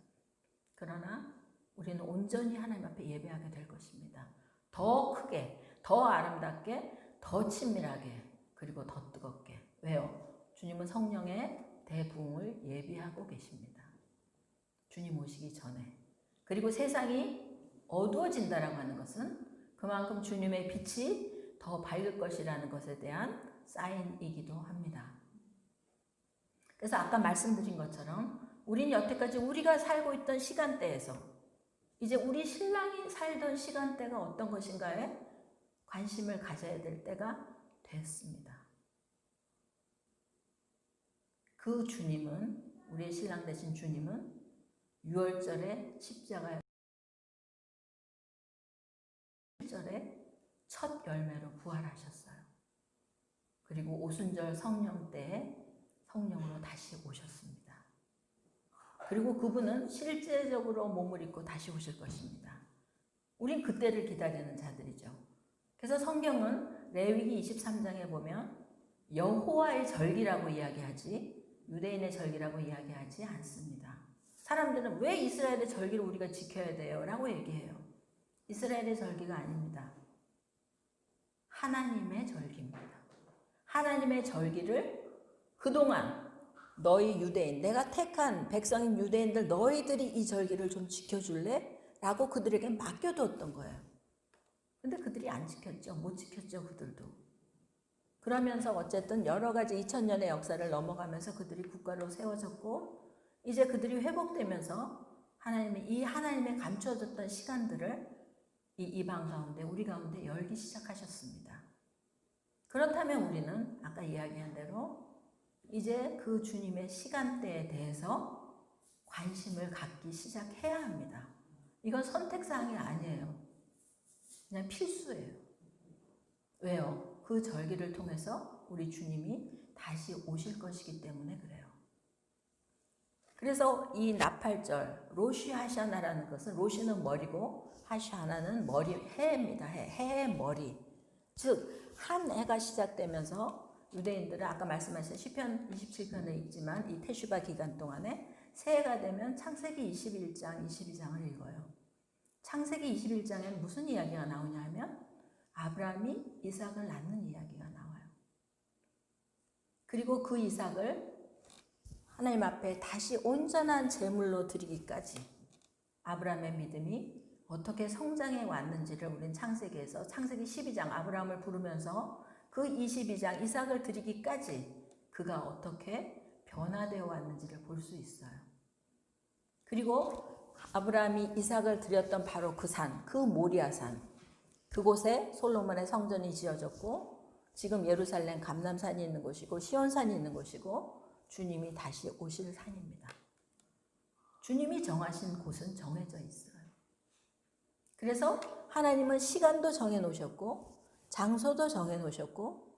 그러나 우리는 온전히 하나님 앞에 예배하게 될 것입니다. 더 크게, 더 아름답게, 더 친밀하게, 그리고 더 뜨겁게. 왜요? 주님은 성령의 대부흥을 예비하고 계십니다. 주님 오시기 전에. 그리고 세상이 어두워진다라고 하는 것은 그만큼 주님의 빛이 더 밝을 것이라는 것에 대한 사인이기도 합니다. 그래서 아까 말씀드린 것처럼 우린 여태까지 우리가 살고 있던 시간대에서 이제 우리 신랑이 살던 시간대가 어떤 것인가에 관심을 가져야 될 때가 됐습니다. 그 주님은, 우리의 신랑 되신 주님은 6월절에 십자가에 7절에 첫 열매로 부활하셨어요. 그리고 오순절 성령 때에 성령으로 다시 오셨습니다. 그리고 그분은 실제적으로 몸을 입고 다시 오실 것입니다. 우린 그때를 기다리는 자들이죠. 그래서 성경은 레위기 23장에 보면 여호와의 절기라고 이야기하지 유대인의 절기라고 이야기하지 않습니다. 사람들은 왜 이스라엘의 절기를 우리가 지켜야 돼요? 라고 얘기해요. 이스라엘의 절기가 아닙니다. 하나님의 절기입니다. 하나님의 절기를 그동안 너희 유대인, 내가 택한 백성인 유대인들 너희들이 이 절기를 좀 지켜줄래? 라고 그들에게 맡겨두었던 거예요. 근데 그들이 안 지켰죠. 못 지켰죠. 그들도. 그러면서 어쨌든 여러 가지 2000년의 역사를 넘어가면서 그들이 국가로 세워졌고 이제 그들이 회복되면서 하나님의 감춰졌던 시간들을 이 이방 가운데, 우리 가운데 열기 시작하셨습니다. 그렇다면 우리는 아까 이야기한 대로 이제 그 주님의 시간대에 대해서 관심을 갖기 시작해야 합니다. 이건 선택사항이 아니에요. 그냥 필수예요. 왜요? 그 절기를 통해서 우리 주님이 다시 오실 것이기 때문에 그래요. 그래서 이 나팔절, 로시 하샤나라는 것은, 로시는 머리고 하샤나는 머리, 해입니다. 해의 머리. 즉, 한 해가 시작되면서 유대인들은 아까 말씀하신 시편 27편에 있지만 이 테슈바 기간 동안에 새해가 되면 창세기 21장, 22장을 읽어요. 창세기 21장에는 무슨 이야기가 나오냐 하면 아브라함이 이삭을 낳는 이야기가 나와요. 그리고 그 이삭을 하나님 앞에 다시 온전한 제물로 드리기까지 아브라함의 믿음이 어떻게 성장해 왔는지를 우리는 창세기에서 창세기 12장 아브라함을 부르면서 그 22장 이삭을 드리기까지 그가 어떻게 변화되어 왔는지를 볼 수 있어요. 그리고 아브라함이 이삭을 드렸던 바로 그 산, 그 모리아산, 그곳에 솔로몬의 성전이 지어졌고 지금 예루살렘 감람산이 있는 곳이고 시온산이 있는 곳이고 주님이 다시 오실 산입니다. 주님이 정하신 곳은 정해져 있어요. 그래서 하나님은 시간도 정해 놓으셨고 장소도 정해 놓으셨고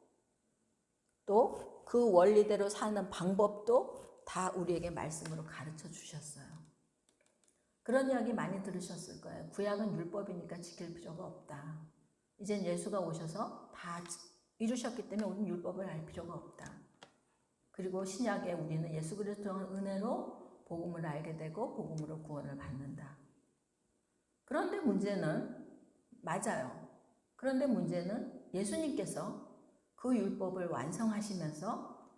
또 그 원리대로 사는 방법도 다 우리에게 말씀으로 가르쳐 주셨어요. 그런 이야기 많이 들으셨을 거예요. 구약은 율법이니까 지킬 필요가 없다. 이젠 예수가 오셔서 다 이루셨기 때문에 우리는 율법을 알 필요가 없다. 그리고 신약에 우리는 예수 그리스도의 은혜로 복음을 알게 되고 복음으로 구원을 받는다. 그런데 문제는 맞아요. 그런데 문제는 예수님께서 그 율법을 완성하시면서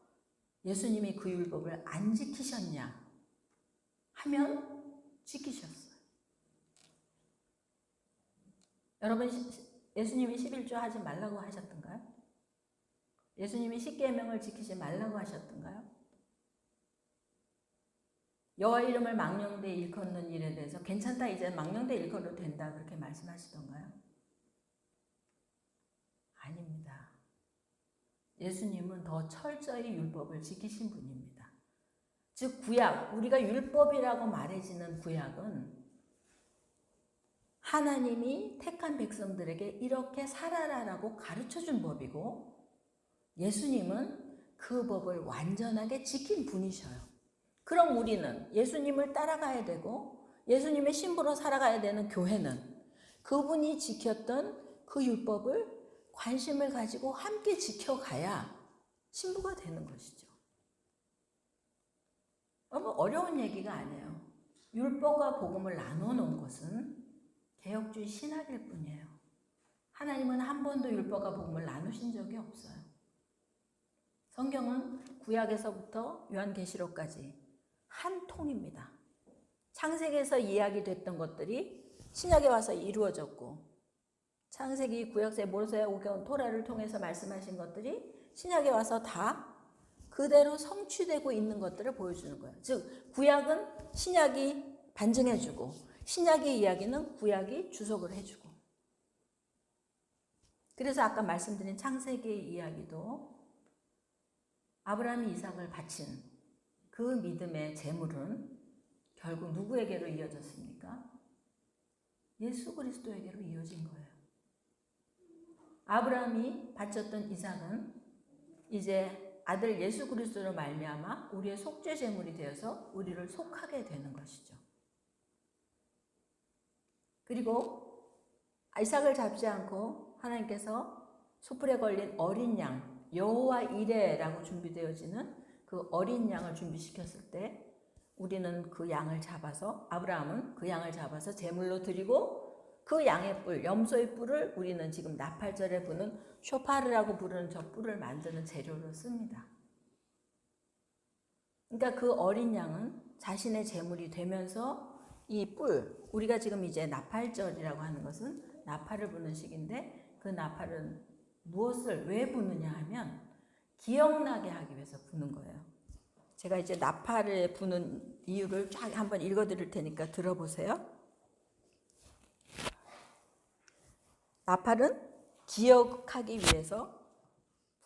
예수님이 그 율법을 안 지키셨냐 하면 지키셨어요. 여러분 예수님이 11조 하지 말라고 하셨던가요? 예수님이 십계명을 지키지 말라고 하셨던가요? 여호와 이름을 망령되이 일컫는 일에 대해서 괜찮다 이제 망령되이 일컬어도 된다 그렇게 말씀하시던가요? 아닙니다. 예수님은 더 철저히 율법을 지키신 분입니다. 즉 구약, 우리가 율법이라고 말해지는 구약은 하나님이 택한 백성들에게 이렇게 살아라라고 가르쳐준 법이고 예수님은 그 법을 완전하게 지킨 분이셔요. 그럼 우리는 예수님을 따라가야 되고 예수님의 신부로 살아가야 되는 교회는 그분이 지켰던 그 율법을 관심을 가지고 함께 지켜가야 신부가 되는 것이죠. 여러분 어려운 얘기가 아니에요. 율법과 복음을 나눠놓은 것은 개혁주의 신학일 뿐이에요. 하나님은 한 번도 율법과 복음을 나누신 적이 없어요. 성경은 구약에서부터 요한계시록까지 한 통입니다. 창세기에서 이야기됐던 것들이 신약에 와서 이루어졌고 창세기, 구약세, 모세의 오경, 토라를 통해서 말씀하신 것들이 신약에 와서 다 그대로 성취되고 있는 것들을 보여주는 거예요. 즉 구약은 신약이 반증해주고 신약의 이야기는 구약이 주석을 해주고 그래서 아까 말씀드린 창세기의 이야기도 아브라함이 이삭을 바친 그 믿음의 제물은 결국 누구에게로 이어졌습니까? 예수 그리스도에게로 이어진 거예요. 아브라함이 바쳤던 이삭은 이제 아들 예수 그리스도로 말미암아 우리의 속죄 제물이 되어서 우리를 속하게 되는 것이죠. 그리고 이삭을 잡지 않고 하나님께서 숯불에 걸린 어린 양 여호와 이레라고 준비되어지는 그 어린 양을 준비시켰을 때 우리는 그 양을 잡아서 아브라함은 그 양을 잡아서 제물로 드리고 그 양의 뿔, 염소의 뿔을 우리는 지금 나팔절에 부는 쇼파르라고 부르는 저 뿔을 만드는 재료로 씁니다. 그러니까 그 어린 양은 자신의 제물이 되면서 이 뿔, 우리가 지금 이제 나팔절이라고 하는 것은 나팔을 부는 시기인데 그 나팔은 무엇을 왜 부느냐 하면 기억나게 하기 위해서 부는 거예요. 제가 이제 나팔을 부는 이유를 쫙 한번 읽어드릴 테니까 들어보세요. 나팔은 기억하기 위해서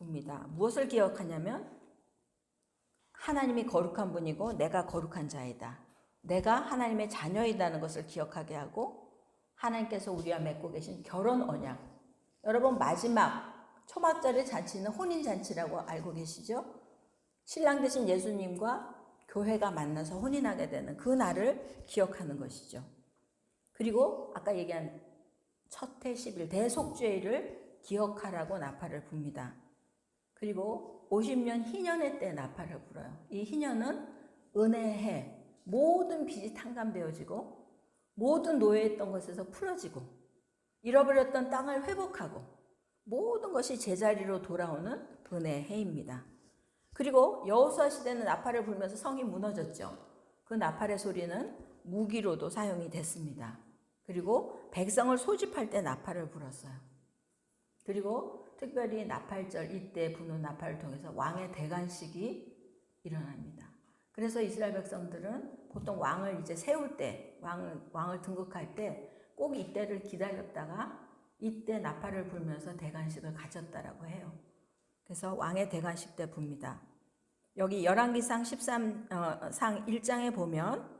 붑니다. 무엇을 기억하냐면 하나님이 거룩한 분이고 내가 거룩한 자이다. 내가 하나님의 자녀이라는 것을 기억하게 하고 하나님께서 우리와 맺고 계신 결혼 언약. 여러분 마지막 초막절의 잔치는 혼인잔치라고 알고 계시죠? 신랑 되신 예수님과 교회가 만나서 혼인하게 되는 그 날을 기억하는 것이죠. 그리고 아까 얘기한 첫해 10일 대속죄일을 기억하라고 나팔을 붑니다. 그리고 50년 희년의 때 나팔을 불어요. 이 희년은 은혜의 해, 모든 빚이 탕감되어지고 모든 노예했던 것에서 풀어지고 잃어버렸던 땅을 회복하고 모든 것이 제자리로 돌아오는 은혜의 해입니다. 그리고 여호수아 시대는 나팔을 불면서 성이 무너졌죠. 그 나팔의 소리는 무기로도 사용이 됐습니다. 그리고 백성을 소집할 때 나팔을 불었어요. 그리고 특별히 나팔절 이때 부는 나팔을 통해서 왕의 대관식이 일어납니다. 그래서 이스라엘 백성들은 보통 왕을 이제 세울 때, 왕을 등극할 때 꼭 이때를 기다렸다가 이때 나팔을 불면서 대관식을 가졌다라고 해요. 그래서 왕의 대관식 때 붑니다. 여기 열왕기상 13상 1장에 보면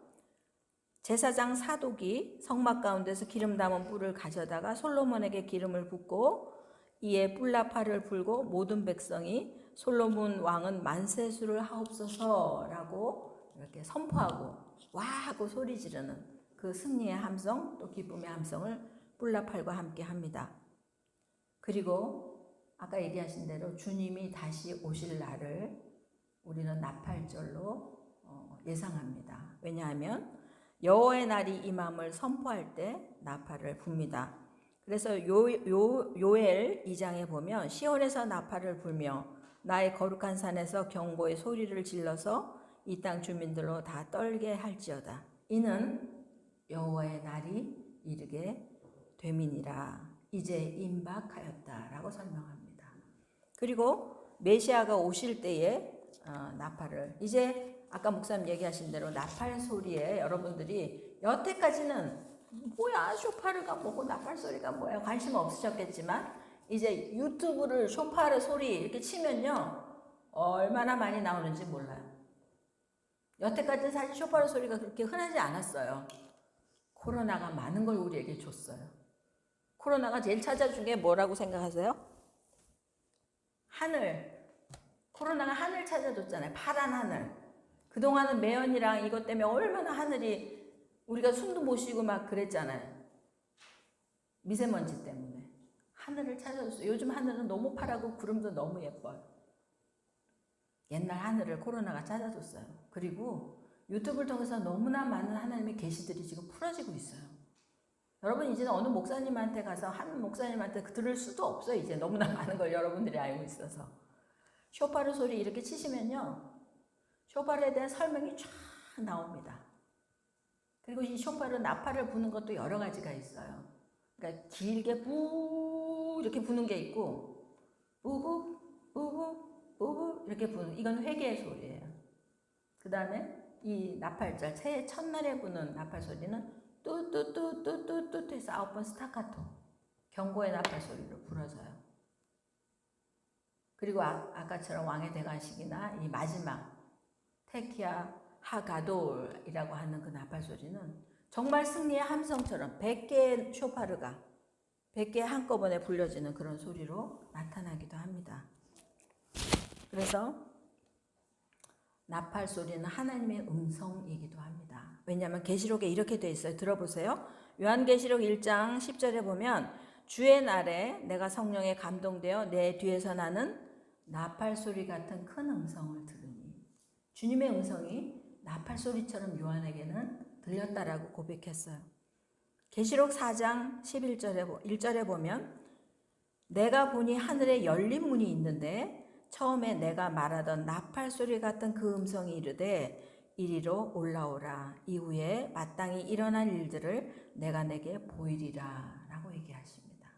제사장 사독이 성막 가운데서 기름 담은 뿔을 가져다가 솔로몬에게 기름을 붓고 이에 뿔나팔을 불고 모든 백성이 솔로몬 왕은 만세수를 하옵소서라고 이렇게 선포하고 와 하고 소리 지르는 그 승리의 함성 또 기쁨의 함성을 뿔나팔과 함께 합니다. 그리고 아까 얘기하신 대로 주님이 다시 오실 날을 우리는 나팔절로 예상합니다. 왜냐하면 여호와의 날이 임함을 선포할 때 나팔을 붑니다. 그래서 요엘 2장에 보면 시온에서 나팔을 불며 나의 거룩한 산에서 경보의 소리를 질러서 이 땅 주민들로 다 떨게 할지어다. 이는 여호와의 날이 이르게 됨이니라. 이제 임박하였다라고 설명합니다. 그리고 메시아가 오실 때에 나팔을 이제 아까 목사님 얘기하신 대로 나팔 소리에 여러분들이 여태까지는 뭐야 쇼파르가 뭐고 나팔 소리가 뭐야 관심 없으셨겠지만 이제 유튜브를 쇼파르 소리 이렇게 치면요 얼마나 많이 나오는지 몰라요. 여태까지 사실 쇼파르 소리가 그렇게 흔하지 않았어요. 코로나가 많은 걸 우리에게 줬어요. 코로나가 제일 찾아준 게 뭐라고 생각하세요? 하늘. 코로나가 하늘 찾아줬잖아요. 파란 하늘. 그동안은 매연이랑 이것 때문에 얼마나 하늘이 우리가 숨도 못 쉬고 막 그랬잖아요. 미세먼지 때문에. 하늘을 찾아줬어요. 요즘 하늘은 너무 파랗고 구름도 너무 예뻐요. 옛날 하늘을 코로나가 찾아줬어요. 그리고 유튜브를 통해서 너무나 많은 하나님의 계시들이 지금 풀어지고 있어요. 여러분 이제는 어느 목사님한테 가서 한 목사님한테 들을 수도 없어요. 이제 너무나 많은 걸 여러분들이 알고 있어서. 쇼파르 소리 이렇게 치시면요. 쇼파르에 대한 설명이 쫙 나옵니다. 그리고 이 쇼파르 나팔을 부는 것도 여러 가지가 있어요. 그러니까 길게 뿌 이렇게 부는 게 있고 뿌부 뿌부 뿌부 이렇게 부는 이건 회개의 소리예요. 그 다음에 이 나팔절 새해 첫날에 부는 나팔 소리는 뚜뚜뚜뚜뚜뚜 해서 9번 스타카토 경고의 나팔 소리로 부러져요. 그리고 아까처럼 왕의 대관식이나 이 마지막 테키아 하가돌이라고 하는 그 나팔 소리는 정말 승리의 함성처럼 100개의 쇼파르가 100개 한꺼번에 불려지는 그런 소리로 나타나기도 합니다. 그래서 나팔 소리는 하나님의 음성이기도 합니다. 왜냐하면 계시록에 이렇게 돼 있어요. 들어보세요. 요한계시록 1장 10절에 보면 주의 날에 내가 성령에 감동되어 내 뒤에서 나는 나팔 소리 같은 큰 음성을 들으니 주님의 음성이 나팔 소리처럼 요한에게는 들렸다라고 고백했어요. 계시록 4장 1절에 보면 내가 보니 하늘에 열린 문이 있는데 처음에 내가 말하던 나팔 소리 같은 그 음성이 이르되 이리로 올라오라. 이후에 마땅히 일어날 일들을 내가 내게 보이리라 라고 얘기하십니다.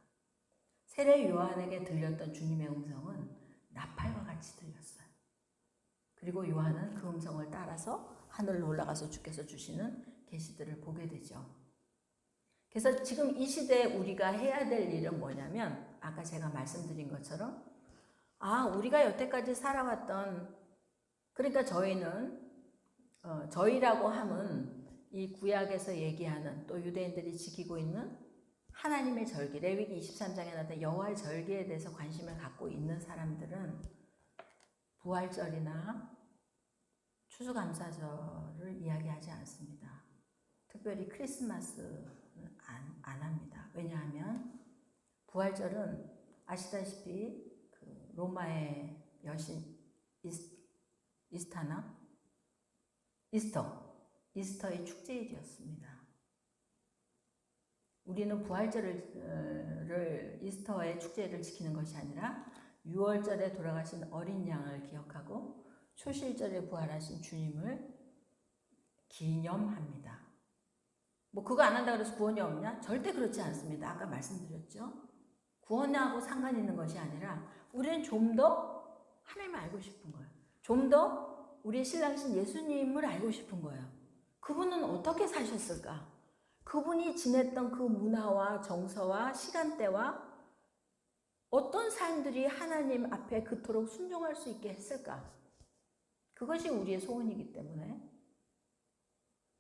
세례 요한에게 들렸던 주님의 음성은 나팔과 같이 들렸어요. 그리고 요한은 그 음성을 따라서 하늘로 올라가서 주께서 주시는 계시들을 보게 되죠. 그래서 지금 이 시대에 우리가 해야 될 일은 뭐냐면 아까 제가 말씀드린 것처럼 우리가 여태까지 살아왔던 그러니까 저희는 저희라고 함은 이 구약에서 얘기하는 또 유대인들이 지키고 있는 하나님의 절기, 레위기 23장에 나타난 여호와의 절기에 대해서 관심을 갖고 있는 사람들은 부활절이나 추수감사절을 이야기하지 않습니다. 특별히 크리스마스는 안 합니다. 왜냐하면 부활절은 아시다시피 그 로마의 여신 이스터의 축제일이었습니다. 우리는 부활절을 이스터의 축제를 지키는 것이 아니라 6월절에 돌아가신 어린 양을 기억하고 초실절에 부활하신 주님을 기념합니다. 뭐 그거 안 한다고 해서 구원이 없냐? 절대 그렇지 않습니다. 아까 말씀드렸죠. 구원하고 상관 있는 것이 아니라 우리는 좀 더 하나님을 알고 싶은 거예요. 좀 더 우리의 신랑신 예수님을 알고 싶은 거예요. 그분은 어떻게 사셨을까? 그분이 지냈던 그 문화와 정서와 시간대와 어떤 사람들이 하나님 앞에 그토록 순종할 수 있게 했을까? 그것이 우리의 소원이기 때문에.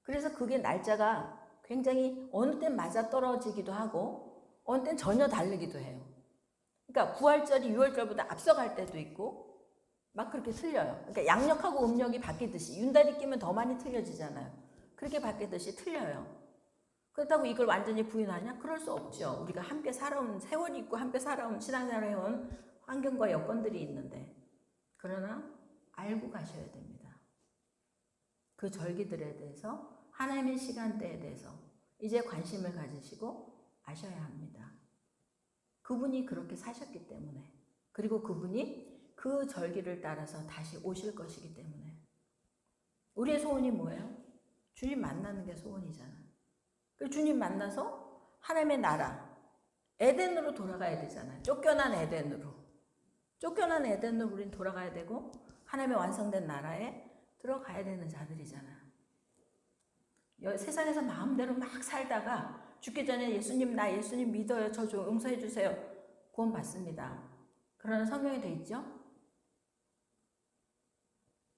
그래서 그게 날짜가 굉장히 어느 땐 맞아떨어지기도 하고 어느 땐 전혀 다르기도 해요. 그러니까 부활절이 6월절보다 앞서갈 때도 있고 막 그렇게 틀려요. 그러니까 양력하고 음력이 바뀌듯이 윤달이 끼면 더 많이 틀려지잖아요. 그렇게 바뀌듯이 틀려요. 그렇다고 이걸 완전히 부인하냐? 그럴 수 없죠. 우리가 함께 살아온 세월이 있고 함께 살아온 신앙생활을 해온 환경과 여건들이 있는데 그러나 알고 가셔야 됩니다. 그 절기들에 대해서 하나님의 시간대에 대해서 이제 관심을 가지시고 아셔야 합니다. 그분이 그렇게 사셨기 때문에 그리고 그분이 그 절기를 따라서 다시 오실 것이기 때문에 우리의 소원이 뭐예요? 주님 만나는 게 소원이잖아요. 주님 만나서 하나님의 나라 에덴으로 돌아가야 되잖아요. 쫓겨난 에덴으로 우린 돌아가야 되고 하나님의 완성된 나라에 들어가야 되는 자들이잖아요. 세상에서 마음대로 막 살다가 죽기 전에 예수님 나 예수님 믿어요. 저 좀 용서해 주세요. 구원 받습니다. 그러나 성경에 돼 있죠.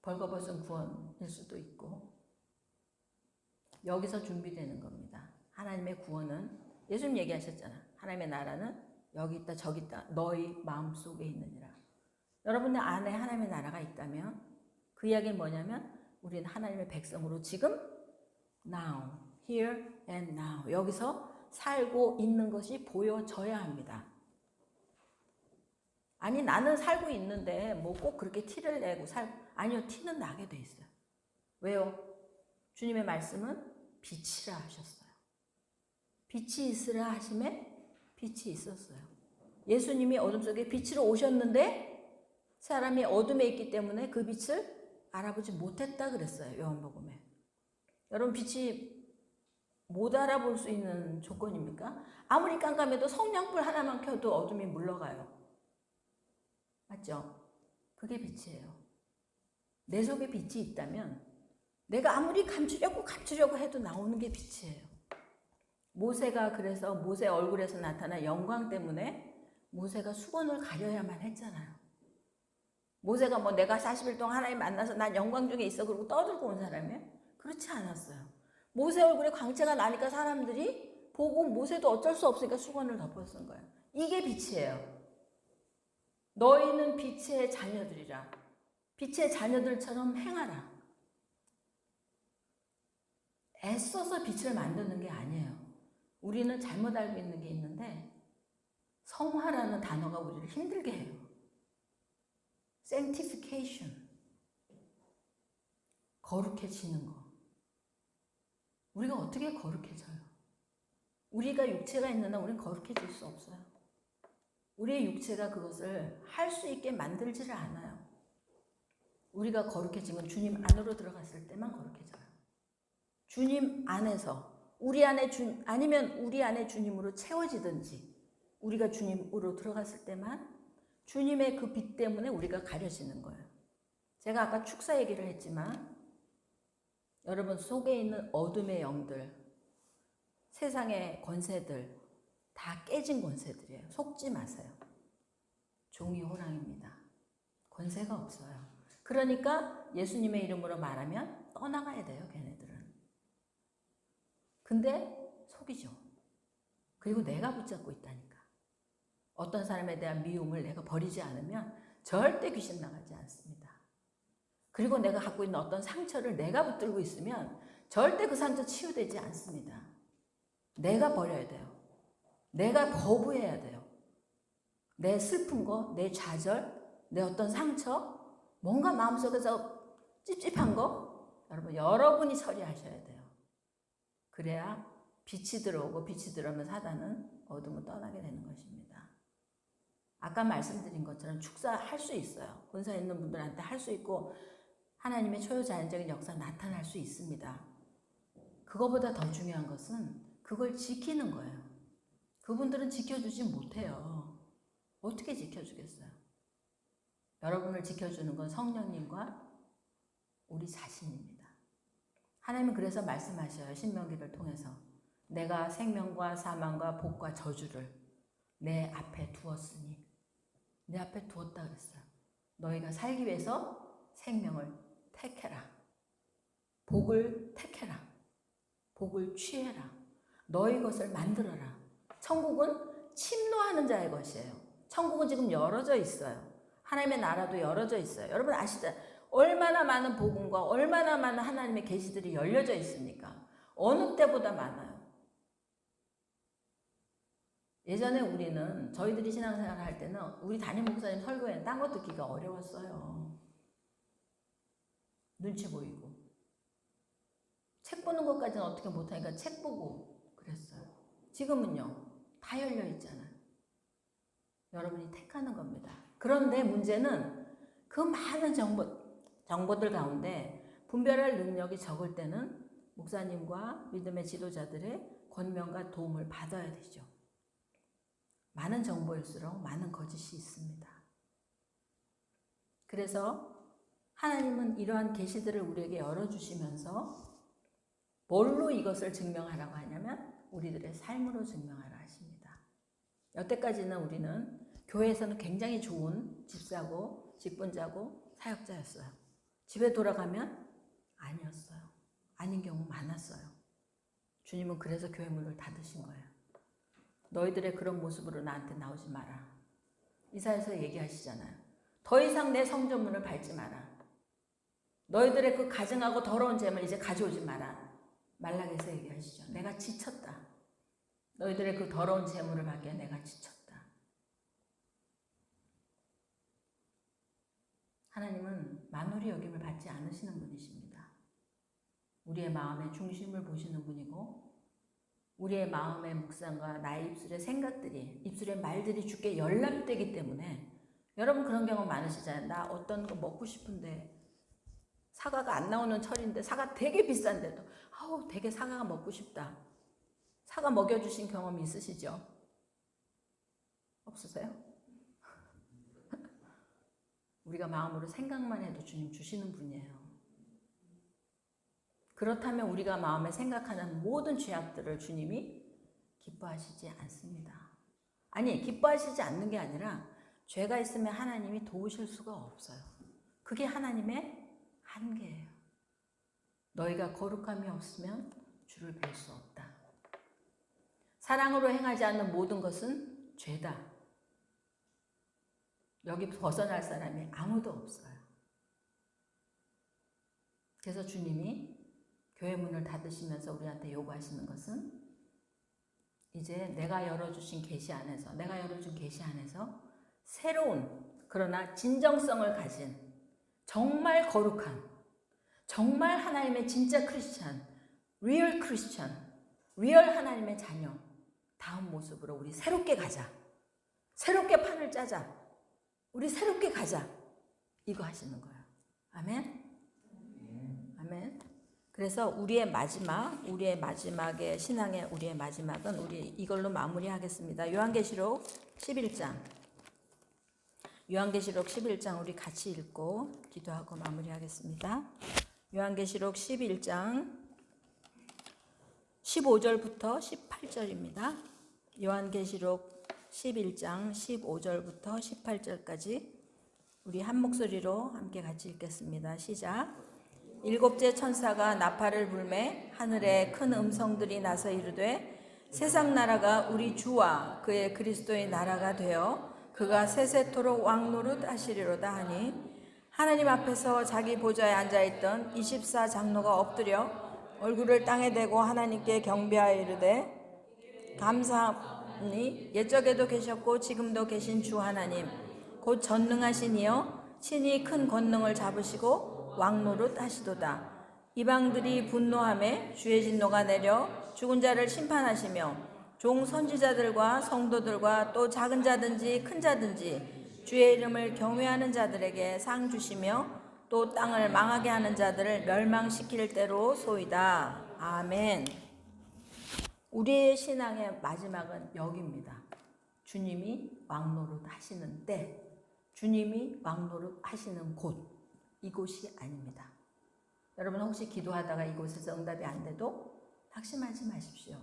벌거벗은 구원일 수도 있고 여기서 준비되는 겁니다. 하나님의 구원은 예수님 얘기하셨잖아. 하나님의 나라는 여기 있다 저기 있다 너희 마음속에 있느니라. 여러분의 안에 하나님의 나라가 있다면 그 이야기는 뭐냐면 우리는 하나님의 백성으로 지금 now, here and now 여기서 살고 있는 것이 보여져야 합니다. 아니 나는 살고 있는데 뭐 꼭 그렇게 티를 내고 아니요 티는 나게 돼 있어요. 왜요? 주님의 말씀은 빛이라 하셨어요. 빛이 있으라 하심에 빛이 있었어요. 예수님이 어둠 속에 빛으로 오셨는데 사람이 어둠에 있기 때문에 그 빛을 알아보지 못했다 그랬어요. 요한복음에. 여러분 빛이 못 알아볼 수 있는 조건입니까? 아무리 깜깜해도 성냥불 하나만 켜도 어둠이 물러가요. 맞죠? 그게 빛이에요. 내 속에 빛이 있다면 내가 아무리 감추려고 해도 나오는 게 빛이에요. 모세가 그래서 모세 얼굴에서 나타난 영광 때문에 모세가 수건을 가려야만 했잖아요. 모세가 뭐 내가 40일 동안 하나님 만나서 난 영광 중에 있어 그러고 떠들고 온 사람이에요? 그렇지 않았어요. 모세 얼굴에 광채가 나니까 사람들이 보고 모세도 어쩔 수 없으니까 수건을 덮어 쓴 거예요. 이게 빛이에요. 너희는 빛의 자녀들이라. 빛의 자녀들처럼 행하라. 애써서 빛을 만드는 게 아니에요. 우리는 잘못 알고 있는 게 있는데 성화라는 단어가 우리를 힘들게 해요. sanctification. 거룩해지는 거. 우리가 어떻게 거룩해져요? 우리가 육체가 있는 한 우리는 거룩해질 수 없어요. 우리의 육체가 그것을 할 수 있게 만들지를 않아요. 우리가 거룩해지면 주님 안으로 들어갔을 때만 거룩해져요. 주님 안에서 우리 안에 아니면 우리 안에 주님으로 채워지든지 우리가 주님으로 들어갔을 때만 주님의 그 빛 때문에 우리가 가려지는 거예요. 제가 아까 축사 얘기를 했지만 여러분 속에 있는 어둠의 영들, 세상의 권세들 다 깨진 권세들이에요. 속지 마세요. 종이 호랑입니다. 권세가 없어요. 그러니까 예수님의 이름으로 말하면 떠나가야 돼요. 걔네들은. 근데 속이죠. 그리고 내가 붙잡고 있다니까. 어떤 사람에 대한 미움을 내가 버리지 않으면 절대 귀신 나가지 않습니다. 그리고 내가 갖고 있는 어떤 상처를 내가 붙들고 있으면 절대 그 상처 치유되지 않습니다. 내가 버려야 돼요. 내가 거부해야 돼요. 내 슬픈 거, 내 좌절, 내 어떤 상처, 뭔가 마음속에서 찝찝한 거, 여러분이 처리하셔야 돼요. 그래야 빛이 들어오고 빛이 들어오면 사단은 어둠을 떠나게 되는 것입니다. 아까 말씀드린 것처럼 축사할 수 있어요. 권세 있는 분들한테 할 수 있고 하나님의 초유자연적인 역사 나타날 수 있습니다. 그거보다 더 중요한 것은 그걸 지키는 거예요. 그분들은 지켜주지 못해요. 어떻게 지켜주겠어요? 여러분을 지켜주는 건 성령님과 우리 자신입니다. 하나님은 그래서 말씀하셔요. 신명기를 통해서. 내가 생명과 사망과 복과 저주를 내 앞에 두었으니. 내 앞에 두었다 그랬어요. 너희가 살기 위해서 생명을 택해라. 복을 택해라. 복을 취해라. 너희 것을 만들어라. 천국은 침노하는 자의 것이에요. 천국은 지금 열어져 있어요. 하나님의 나라도 열어져 있어요. 여러분 아시죠? 얼마나 많은 복음과 얼마나 많은 하나님의 계시들이 열려져 있습니까? 어느 때보다 많아요. 예전에 우리는 저희들이 신앙생활 할 때는 우리 담임 목사님 설교에는 딴 거 듣기가 어려웠어요. 눈치 보이고. 책 보는 것까지는 어떻게 못하니까 책 보고 그랬어요. 지금은요. 다 열려 있잖아요. 여러분이 택하는 겁니다. 그런데 문제는 그 많은 정보들 가운데 분별할 능력이 적을 때는 목사님과 믿음의 지도자들의 권면과 도움을 받아야 되죠. 많은 정보일수록 많은 거짓이 있습니다. 그래서 하나님은 이러한 계시들을 우리에게 열어주시면서 뭘로 이것을 증명하라고 하냐면 우리들의 삶으로 증명하라 하십니다. 여태까지는 우리는 교회에서는 굉장히 좋은 집사고 직분자고 사역자였어요. 집에 돌아가면 아니었어요. 아닌 경우 많았어요. 주님은 그래서 교회 문을 닫으신 거예요. 너희들의 그런 모습으로 나한테 나오지 마라. 이사야서 얘기하시잖아요. 더 이상 내 성전문을 밟지 마라. 너희들의 그 가증하고 더러운 죄를 이제 가져오지 마라. 말라기에서 얘기하시죠. 내가 지쳤다. 너희들의 그 더러운 재물을 받기에 내가 지쳤다. 하나님은 만홀히 여김을 받지 않으시는 분이십니다. 우리의 마음의 중심을 보시는 분이고 우리의 마음의 묵상과 나의 입술의 생각들이 입술의 말들이 주께 연락되기 때문에 여러분 그런 경험 많으시잖아요. 나 어떤 거 먹고 싶은데 사과가 안 나오는 철인데 사과 되게 비싼데도 아우 되게 사과가 먹고 싶다. 사과 먹여주신 경험이 있으시죠? 없으세요? 우리가 마음으로 생각만 해도 주님 주시는 분이에요. 그렇다면 우리가 마음에 생각하는 모든 죄악들을 주님이 기뻐하시지 않습니다. 아니 기뻐하시지 않는 게 아니라 죄가 있으면 하나님이 도우실 수가 없어요. 그게 하나님의 한계예요. 너희가 거룩함이 없으면 주를 뵐 수 없다. 사랑으로 행하지 않는 모든 것은 죄다. 여기 벗어날 사람이 아무도 없어요. 그래서 주님이 교회 문을 닫으시면서 우리한테 요구하시는 것은 이제 내가 열어주신 계시 안에서 내가 열어준 계시 안에서 새로운 그러나 진정성을 가진 정말 거룩한 정말 하나님의 진짜 크리스찬 리얼 크리스찬 리얼 하나님의 자녀 다음 모습으로 우리 새롭게 가자. 새롭게 판을 짜자. 우리 새롭게 가자. 이거 하시는 거예요. 아멘? 아멘. 그래서 우리의 마지막의 신앙의 우리의 마지막은 우리 이걸로 마무리하겠습니다. 요한계시록 11장. 요한계시록 11장 우리 같이 읽고 기도하고 마무리하겠습니다. 요한계시록 11장 15절부터 18절입니다. 요한계시록 11장 15절부터 18절까지 우리 한 목소리로 함께 같이 읽겠습니다. 시작. 일곱째 천사가 나팔을 불매 하늘에 큰 음성들이 나서 이르되 세상 나라가 우리 주와 그의 그리스도의 나라가 되어 그가 세세토록 왕노릇 하시리로다 하니 하나님 앞에서 자기 보좌에 앉아있던 24장로가 엎드려 얼굴을 땅에 대고 하나님께 경배하여 이르되 감사하니 옛적에도 계셨고 지금도 계신 주 하나님 곧 전능하신 이여 친히 큰 권능을 잡으시고 왕노릇 하시도다. 이방들이 분노하매 주의 진노가 내려 죽은 자를 심판하시며 종 선지자들과 성도들과 또 작은 자든지 큰 자든지 주의 이름을 경외하는 자들에게 상 주시며 또 땅을 망하게 하는 자들을 멸망시킬 때로 소이다. 아멘. 우리의 신앙의 마지막은 여기입니다. 주님이 왕노릇 하시는 때, 주님이 왕노릇 하시는 곳, 이곳이 아닙니다. 여러분 혹시 기도하다가 이곳에서 응답이 안 돼도 낙심하지 마십시오.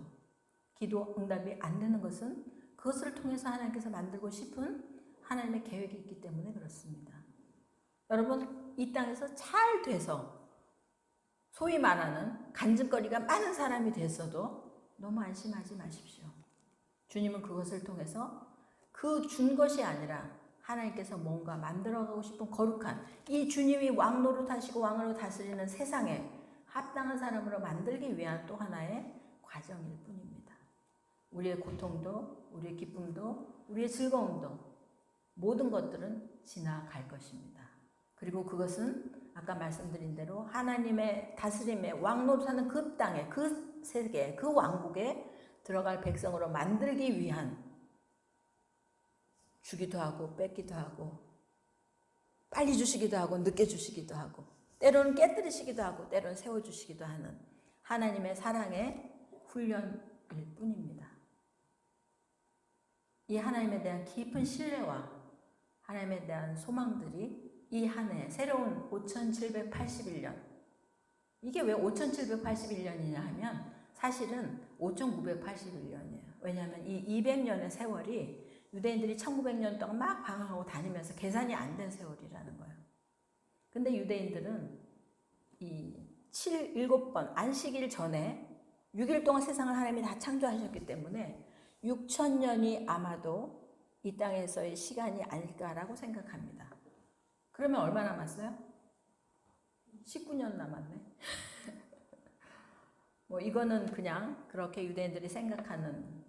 기도 응답이 안 되는 것은 그것을 통해서 하나님께서 만들고 싶은 하나님의 계획이 있기 때문에 그렇습니다. 여러분 이 땅에서 잘 돼서 소위 말하는 간증거리가 많은 사람이 됐어도 너무 안심하지 마십시오. 주님은 그것을 통해서 그 준 것이 아니라 하나님께서 뭔가 만들어가고 싶은 거룩한 이 주님이 왕노릇 하시고 왕으로 다스리는 세상에 합당한 사람으로 만들기 위한 또 하나의 과정일 뿐입니다. 우리의 고통도 우리의 기쁨도 우리의 즐거움도 모든 것들은 지나갈 것입니다. 그리고 그것은 아까 말씀드린 대로 하나님의 다스림에 왕노릇하는 그 땅에 그 세계 그 왕국에 들어갈 백성으로 만들기 위한 주기도 하고 뺏기도 하고 빨리 주시기도 하고 늦게 주시기도 하고 때로는 깨뜨리시기도 하고 때로는 세워주시기도 하는 하나님의 사랑의 훈련일 뿐입니다. 이 하나님에 대한 깊은 신뢰와 하나님에 대한 소망들이 이 한 해 새로운 5781년 이게 왜 5781년이냐 하면 사실은 5981년이에요. 왜냐하면 이 200년의 세월이 유대인들이 1900년 동안 막 방황하고 다니면서 계산이 안 된 세월이라는 거예요. 근데 유대인들은 이 7번 안식일 전에 6일 동안 세상을 하나님이 다 창조하셨기 때문에 6000년이 아마도 이 땅에서의 시간이 아닐까라고 생각합니다. 그러면 얼마 남았어요? 19년 남았네. 뭐 이거는 그냥 그렇게 유대인들이 생각하는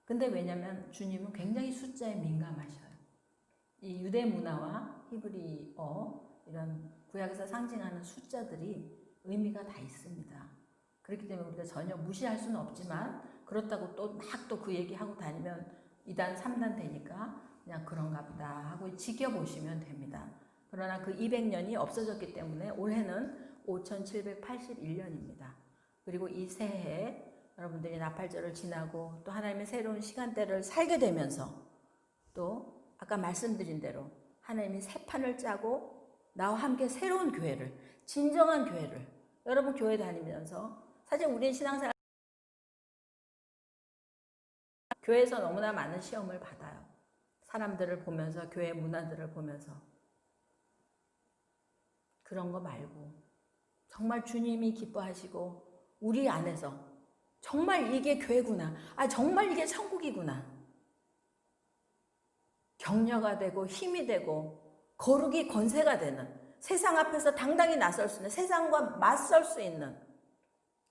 근데 왜냐면 주님은 굉장히 숫자에 민감하셔요. 이 유대 문화와 히브리어 이런 구약에서 상징하는 숫자들이 의미가 다 있습니다. 그렇기 때문에 우리가 전혀 무시할 수는 없지만 그렇다고 또 막 또 그 얘기하고 다니면 2단 3단 되니까 그냥 그런가 보다 하고 지켜보시면 됩니다. 그러나 그 200년이 없어졌기 때문에 올해는 5781년입니다. 그리고 이 새해에 여러분들이 나팔절을 지나고 또 하나님의 새로운 시간대를 살게 되면서 또 아까 말씀드린 대로 하나님이 새 판을 짜고 나와 함께 새로운 교회를 진정한 교회를 여러분 교회 다니면서 사실 우리는 신앙생활 교회에서 너무나 많은 시험을 받아요. 사람들을 보면서 교회 문화들을 보면서 그런 거 말고 정말 주님이 기뻐하시고 우리 안에서 정말 이게 교회구나. 정말 이게 천국이구나. 격려가 되고 힘이 되고 거룩이 권세가 되는 세상 앞에서 당당히 나설 수 있는 세상과 맞설 수 있는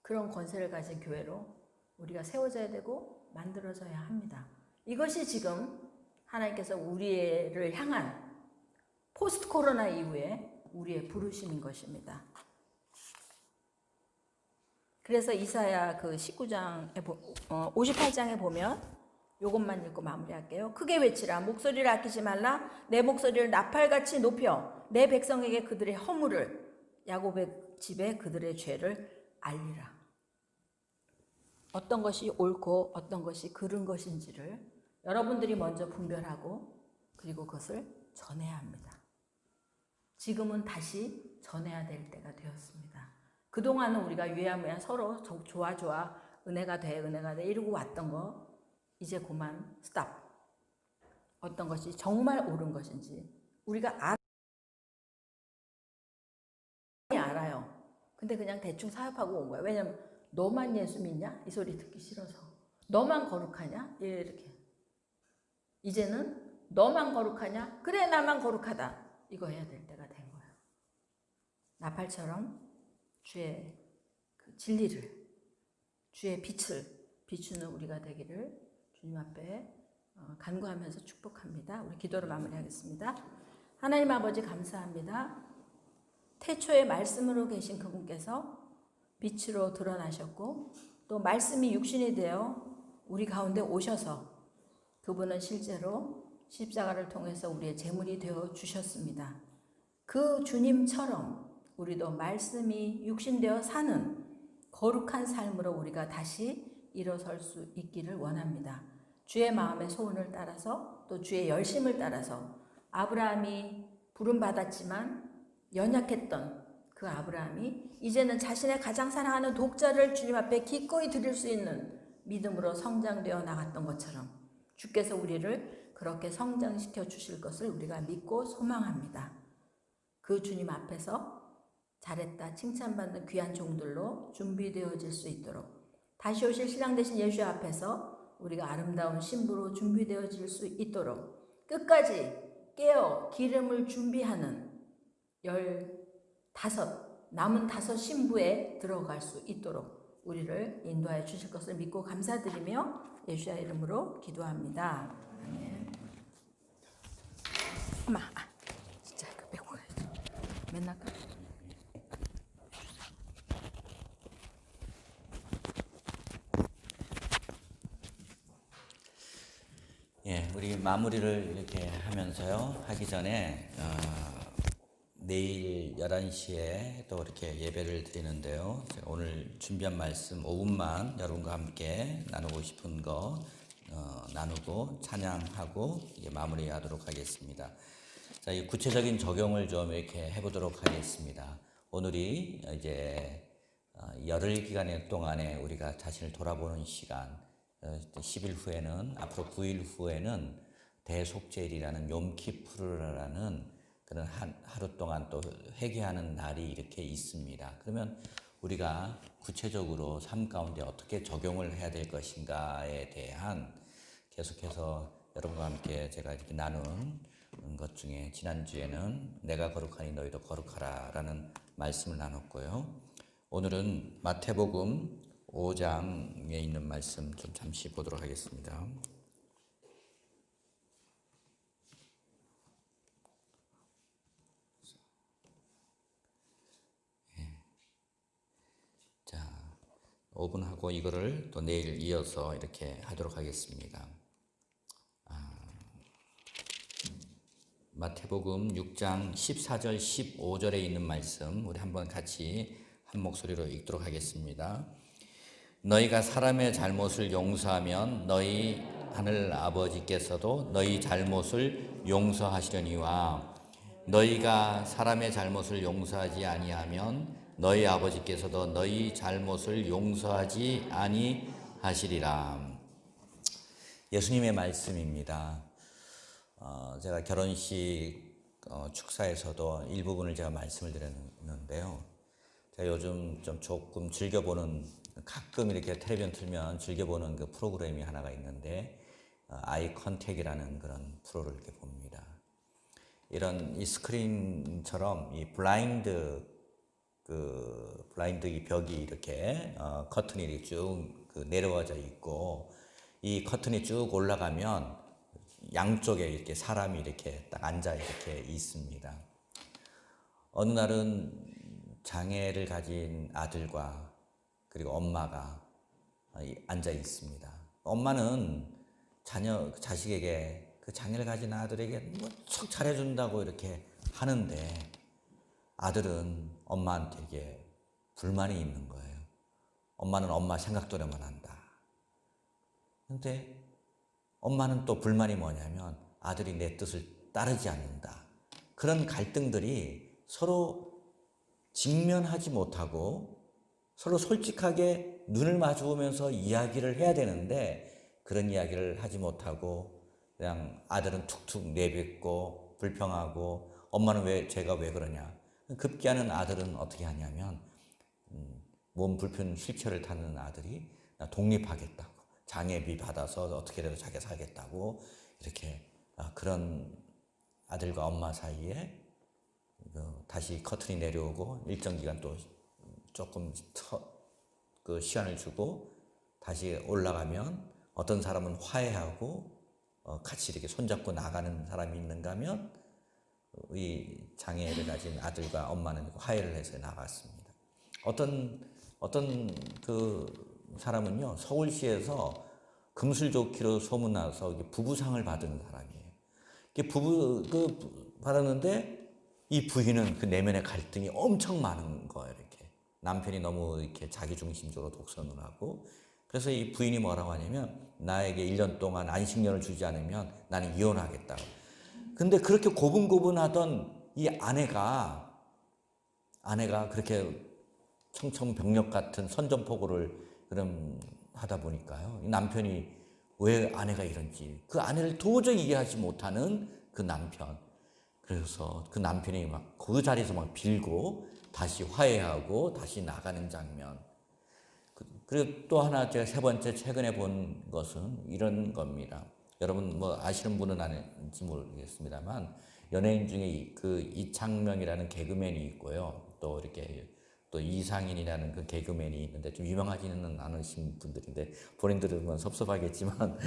그런 권세를 가진 교회로 우리가 세워져야 되고 만들어져야 합니다. 이것이 지금 하나님께서 우리를 향한 포스트 코로나 이후에 우리의 부르심인 것입니다. 그래서 이사야 그 19장에 58장에 보면 이것만 읽고 마무리할게요. 크게 외치라. 목소리를 아끼지 말라. 내 목소리를 나팔같이 높여 내 백성에게 그들의 허물을 야곱의 집에 그들의 죄를 알리라. 어떤 것이 옳고 어떤 것이 그른 것인지를 여러분들이 먼저 분별하고 그리고 그것을 전해야 합니다. 지금은 다시 전해야 될 때가 되었습니다. 그동안은 우리가 유야무야 서로 좋아 은혜가 돼 이러고 왔던 거 이제 그만 스탑. 어떤 것이 정말 옳은 것인지 우리가 근데 그냥 대충 사업하고 온 거야. 왜냐면 너만 예수 믿냐? 이 소리 듣기 싫어서. 너만 거룩하냐? 이렇게. 이제는 너만 거룩하냐? 그래 나만 거룩하다. 이거 해야 될 때가 된 거야. 나팔처럼 주의 그 진리를, 주의 빛을 비추는 우리가 되기를 주님 앞에 간구하면서 축복합니다. 우리 기도로 마무리하겠습니다. 하나님 아버지 감사합니다. 태초에 말씀으로 계신 그분께서 빛으로 드러나셨고 또 말씀이 육신이 되어 우리 가운데 오셔서 그분은 실제로 십자가를 통해서 우리의 제물이 되어 주셨습니다. 그 주님처럼 우리도 말씀이 육신되어 사는 거룩한 삶으로 우리가 다시 일어설 수 있기를 원합니다. 주의 마음의 소원을 따라서 또 주의 열심을 따라서 아브라함이 부름받았지만 연약했던 그 아브라함이 이제는 자신의 가장 사랑하는 독자를 주님 앞에 기꺼이 드릴 수 있는 믿음으로 성장되어 나갔던 것처럼 주께서 우리를 그렇게 성장시켜 주실 것을 우리가 믿고 소망합니다. 그 주님 앞에서 잘했다 칭찬받는 귀한 종들로 준비되어질 수 있도록 다시 오실 신랑 되신 예수 앞에서 우리가 아름다운 신부로 준비되어질 수 있도록 끝까지 깨어 기름을 준비하는 15 남은 5 신부에 들어갈 수 있도록 우리를 인도하여 주실 것을 믿고 감사드리며 예수의 이름으로 기도합니다. 아멘. 엄마, 진짜 이거 메고 가야지. 맨날 까. 예, 우리 마무리를 이렇게 하면서요. 하기 전에 내일 11시에 또 이렇게 예배를 드리는데요. 제가 오늘 준비한 말씀 5분만 여러분과 함께 나누고 싶은 거 나누고 찬양하고 이제 마무리하도록 하겠습니다. 자, 이 구체적인 적용을 좀 이렇게 해보도록 하겠습니다. 오늘이 이제 열흘 기간 동안에 우리가 자신을 돌아보는 시간, 10일 후에는 앞으로 9일 후에는 대속죄일이라는 욤키푸르라는 그런 하루 동안 또 회개하는 날이 이렇게 있습니다. 그러면 우리가 구체적으로 삶 가운데 어떻게 적용을 해야 될 것인가에 대한 계속해서 여러분과 함께 제가 이렇게 나눈 것 중에 지난주에는 내가 거룩하니 너희도 거룩하라 라는 말씀을 나눴고요. 오늘은 마태복음 5장에 있는 말씀 좀 잠시 보도록 하겠습니다. 자, 5분 하고 이거를 또 내일 이어서 이렇게 하도록 하겠습니다. 마태복음 6장 14절 15절에 있는 말씀 우리 한번 같이 한 목소리로 읽도록 하겠습니다. 너희가 사람의 잘못을 용서하면 너희 하늘 아버지께서도 너희 잘못을 용서하시려니와 너희가 사람의 잘못을 용서하지 아니하면 너희 아버지께서도 너희 잘못을 용서하지 아니하시리라. 예수님의 말씀입니다. 제가 결혼식 축사에서도 일부분을 제가 말씀을 드렸는데요. 제가 요즘 좀 조금 즐겨보는, 가끔 이렇게 텔레비전 틀면 즐겨보는 그 프로그램이 하나가 있는데 아이 컨택이라는 그런 프로를 이렇게 봅니다. 이런 이 스크린처럼 이 블라인드 이 벽이 이렇게 커튼이 이렇게 쭉 내려와져 있고 이 커튼이 쭉 올라가면 양쪽에 이렇게 사람이 이렇게 딱 앉아 이렇게 있습니다. 어느 날은 장애를 가진 아들과 그리고 엄마가 앉아 있습니다. 엄마는 자식에게 그 장애를 가진 아들에게 무척 잘해준다고 이렇게 하는데 아들은 엄마한테 이게 불만이 있는 거예요. 엄마는 엄마 생각대로만 한다. 근데 엄마는 또 불만이 뭐냐면 아들이 내 뜻을 따르지 않는다. 그런 갈등들이 서로 직면하지 못하고 서로 솔직하게 눈을 마주보면서 이야기를 해야 되는데 그런 이야기를 하지 못하고 그냥 아들은 툭툭 내뱉고 불평하고 엄마는 제가 왜 그러냐. 급기야는 아들은 어떻게 하냐면 몸 불편 휠체어를 타는 아들이 나 독립하겠다고 장애비 받아서 어떻게라도 자기가 살겠다고 이렇게 그런 아들과 엄마 사이에 다시 커튼이 내려오고 일정 기간 또 조금 그 시간을 주고 다시 올라가면 어떤 사람은 화해하고 같이 이렇게 손잡고 나가는 사람이 있는가 하면 이 장애를 가진 아들과 엄마는 화해를 해서 나갔습니다. 어떤 그 사람은요 서울시에서 금술좋기로 소문나서 부부상을 받은 사람이에요. 받았는데 이 부인은 그 내면의 갈등이 엄청 많은 거예요. 이렇게 남편이 너무 이렇게 자기중심적으로 독선을 하고 그래서 이 부인이 뭐라고 하냐면 나에게 1년 동안 안식년을 주지 않으면 나는 이혼하겠다고. 근데 그렇게 고분고분하던 이 아내가 그렇게 청천벽력 같은 선전포고를 그럼 하다 보니까요. 이 남편이 왜 아내가 이런지 그 아내를 도저히 이해하지 못하는 그 남편. 그래서 그 남편이 막 그 자리에서 막 빌고 다시 화해하고 다시 나가는 장면. 그리고 또 하나 제가 세 번째 최근에 본 것은 이런 겁니다. 여러분 뭐 아시는 분은 아닌지 모르겠습니다만 연예인 중에 그 이창명이라는 개그맨이 있고요. 또 이렇게 또 이상인이라는 그 개그맨이 있는데 좀 유명하지는 않으신 분들인데 본인들은 섭섭하겠지만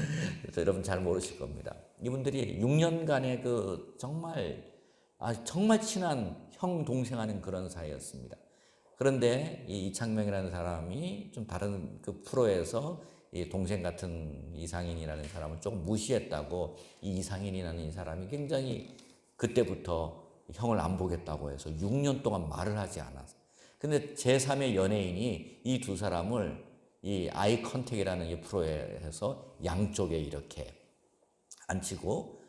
여러분 잘 모르실 겁니다. 이분들이 6년간의 그 정말 친한 형 동생 하는 그런 사이였습니다. 그런데 이 이창명이라는 사람이 좀 다른 그 프로에서 이 동생 같은 이상인이라는 사람을 조금 무시했다고 이 이상인이라는 이 사람이 굉장히 그때부터 형을 안 보겠다고 해서 6년 동안 말을 하지 않았어요. 근데 제3의 연예인이 이 두 사람을 이 아이 컨택이라는 이 프로에 해서 양쪽에 이렇게 앉히고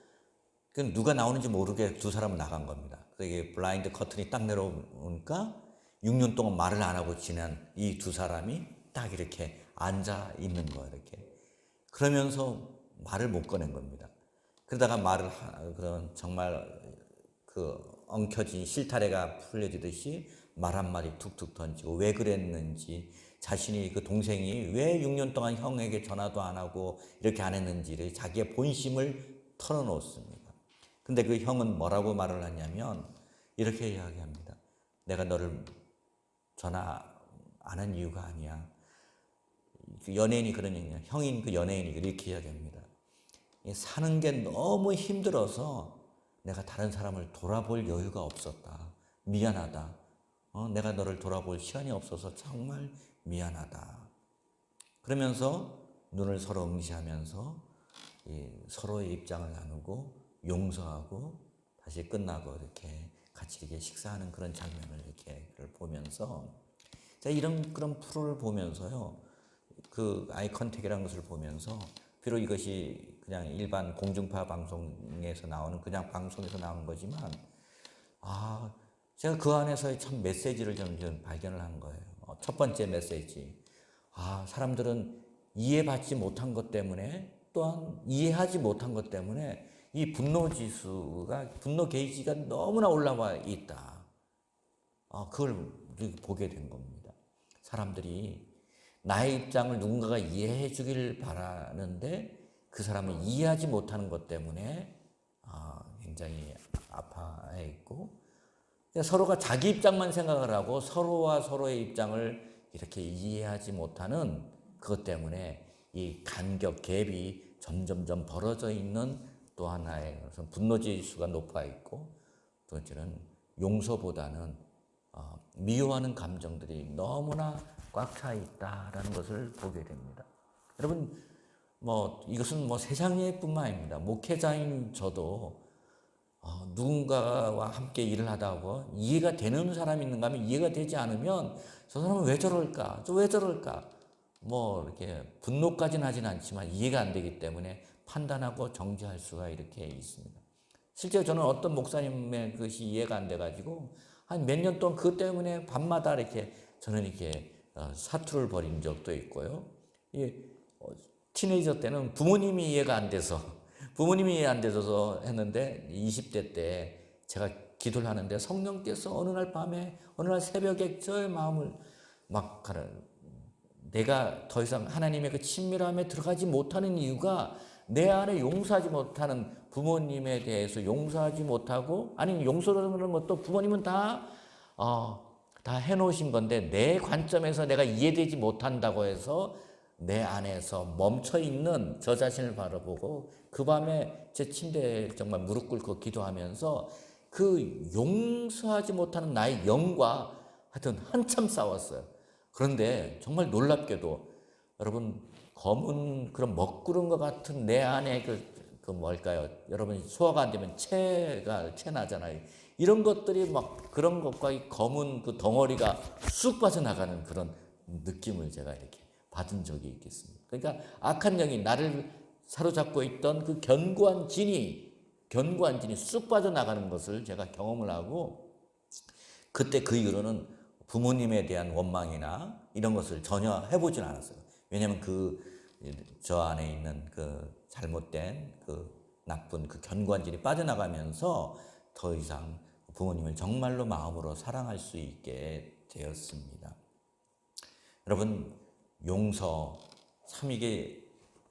누가 나오는지 모르게 두 사람은 나간 겁니다. 그게 블라인드 커튼이 딱 내려오니까 6년 동안 말을 안 하고 지난 이 두 사람이 딱 이렇게 앉아 있는 거예요. 이렇게. 그러면서 말을 못 꺼낸 겁니다. 그러다가 그런 정말 그 엉켜진 실타래가 풀려지듯이 말 한마디 툭툭 던지고 왜 그랬는지 자신이 그 동생이 왜 6년 동안 형에게 전화도 안 하고 이렇게 안 했는지를 자기의 본심을 털어놓습니다. 근데 그 형은 뭐라고 말을 하냐면 이렇게 이야기합니다. 내가 너를 전화 안 한 이유가 아니야. 그 연예인이 그런 얘기야. 형인 그 연예인이 이렇게 이야기합니다. 사는 게 너무 힘들어서 내가 다른 사람을 돌아볼 여유가 없었다. 미안하다. 내가 너를 돌아볼 시간이 없어서 정말 미안하다. 그러면서 눈을 서로 응시하면서 서로의 입장을 나누고 용서하고 다시 끝나고 이렇게 같이 이렇게 식사하는 그런 장면을 이렇게 보면서 제가 이런 그런 프로를 보면서요. 그 아이 컨택이라는 것을 보면서 비록 이것이 그냥 일반 공중파 방송에서 나오는 그냥 방송에서 나오는 거지만 제가 그 안에서의 참 메시지를 좀 발견을 한 거예요. 첫 번째 메시지. 사람들은 이해받지 못한 것 때문에 또한 이해하지 못한 것 때문에 이 분노 게이지가 너무나 올라와 있다. 그걸 보게 된 겁니다. 사람들이 나의 입장을 누군가가 이해해 주길 바라는데 그 사람을 이해하지 못하는 것 때문에 굉장히 아파해 있고 서로가 자기 입장만 생각을 하고 서로와 서로의 입장을 이렇게 이해하지 못하는 그것 때문에 이 간격, 갭이 점점점 벌어져 있는 또 하나의 분노지수가 높아 있고 두 번째는 용서보다는 미워하는 감정들이 너무나 꽉 차 있다라는 것을 보게 됩니다. 여러분, 이것은 세상에뿐만 아닙니다. 목회자인 저도 누군가와 함께 일을 하다 보고 이해가 되는 사람이 있는가 하면 이해가 되지 않으면 저 사람은 왜 저럴까? 왜 저럴까? 이렇게 분노까지는 하진 않지만 이해가 안 되기 때문에 판단하고 정죄할 수가 이렇게 있습니다. 실제 저는 어떤 목사님의 그것이 이해가 안 돼가지고 한 몇 년 동안 그것 때문에 밤마다 저는 이렇게 사투를 벌인 적도 있고요. 티네이저 때는 부모님이 이해가 안 돼서 했는데 20대 때 제가 기도를 하는데 성령께서 어느 날 새벽에 저의 마음을 막 가는, 내가 더 이상 하나님의 그 친밀함에 들어가지 못하는 이유가 내 안에 용서하지 못하는 부모님에 대해서 용서하지 못하고, 아니 용서라는 것도 부모님은 다 해놓으신 건데 내 관점에서 내가 이해되지 못한다고 해서 내 안에서 멈춰있는 저 자신을 바라보고 그 밤에 제 침대에 정말 무릎 꿇고 기도하면서 그 용서하지 못하는 나의 영과 하여튼 한참 싸웠어요. 그런데 정말 놀랍게도 여러분, 검은 그런 먹구름과 같은 내 안에 그 뭘까요? 여러분, 소화가 안 되면 체나잖아요. 이런 것들이 막 그런 것과 이 검은 그 덩어리가 쑥 빠져나가는 그런 느낌을 제가 이렇게 받은 적이 있겠습니다. 그러니까 악한 영이 나를 사로잡고 있던 그 견고한 진이 쑥 빠져나가는 것을 제가 경험을 하고, 그때 그 이후로는 부모님에 대한 원망이나 이런 것을 전혀 해보진 않았어요. 왜냐하면 저 안에 있는 그 잘못된 그 나쁜 그 견고한 진이 빠져나가면서 더 이상 부모님을 정말로 마음으로 사랑할 수 있게 되었습니다. 여러분, 용서 참 이게